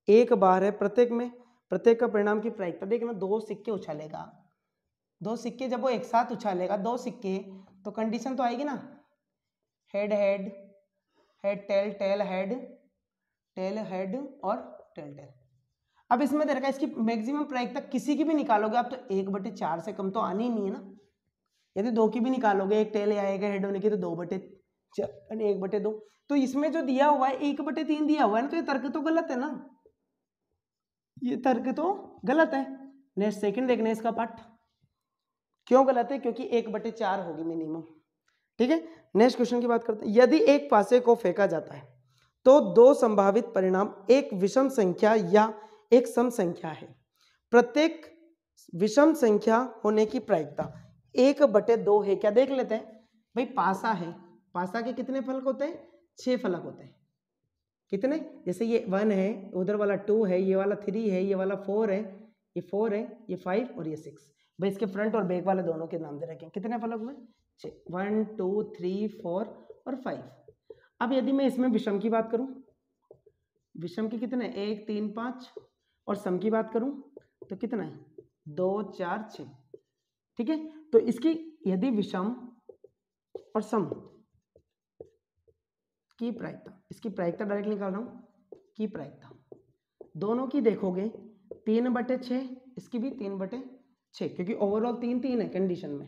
एक बार है। प्रत्येक का परिणाम की प्रायिकता। देखना, 2 सिक्के उछालेगा, 2 सिक्के जब वो एक साथ उछालेगा, 2 सिक्के, तो कंडीशन तो आएगी ना, head head head tail tail head tail head और टेल टेल। अब इसमें दे रखा है इसकी मैक्सिमम प्रायिकता किसी की भी निकालोगे आप तो 1/4 से कम तो आनी ही नहीं है ना। यदि 2 की भी निकालोगे, एक टेल आएगा हेड होने की, तो 2/4 1/2। तो इसमें जो दिया हुआ है 1/3 दिया हुआ है ना, तो ये तर्क तो गलत है ना, ये तर्क तो गलत है। नेक्स्ट सेकंड देखने इसका पार्ट, क्यों गलत है, क्योंकि 1/4 होगी मिनिमम। ठीक है, नेक्स्ट क्वेश्चन की बात करते हैं। यदि एक पासे को फेंका जाता है तो 2 संभावित परिणाम एक विषम संख्या या एक सम संख्या है। प्रत्येक विषम संख्या होने की प्रायिकता 1/2 है। क्या देख लेते हैं भाई, पासा है, पासा के कितने फलक होते हैं, 6 फलक होते हैं। कितने, जैसे ये 1 है, उधर वाला 2 है, ये वाला 3 है, ये वाला 4 है, ये 4 है, ये 5 और ये 6। भाई इसके फ्रंट और बैक वाले दोनों के नाम दे रखे हैं। कितने फलक में, 6, 1 2 3 4 और 5। अब यदि मैं इसमें विषम की बात करूं, विषम की कितने, 1 3 5, और सम की बात करूं तो कितना है, 2 4 6। ठीक है, तो इसकी यदि विषम और सम की प्रायिकता, इसकी प्रायिकता डायरेक्ट निकाल रहा हूं, की प्रायिकता दोनों की देखोगे 3/6, इसकी भी 3/6, क्योंकि ओवरऑल 3 3 है कंडीशन में,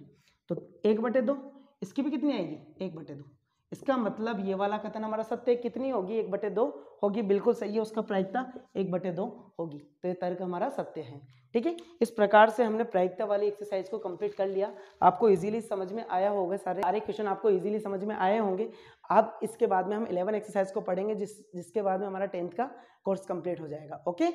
तो 1/2, इसकी भी कितनी आएगी, 1/2। इसका मतलब ये वाला कथन हमारा सत्य है, कितनी होगी, 1/2 होगी, बिल्कुल सही है, उसका प्रायिकता 1/2 होगी, तो ये तर्क हमारा सत्य है। ठीक है, इस प्रकार से हमने प्रायिकता वाली एक्सरसाइज को कंप्लीट कर लिया। आपको इजीली समझ में आया होगा, सारे क्वेश्चन आपको इजीली समझ में आए होंगे। अब इसके बाद में हम 11 एक्सरसाइज को पढ़ेंगे, जिसके बाद में हमारा 10th का कोर्स कंप्लीट हो जाएगा। ओके।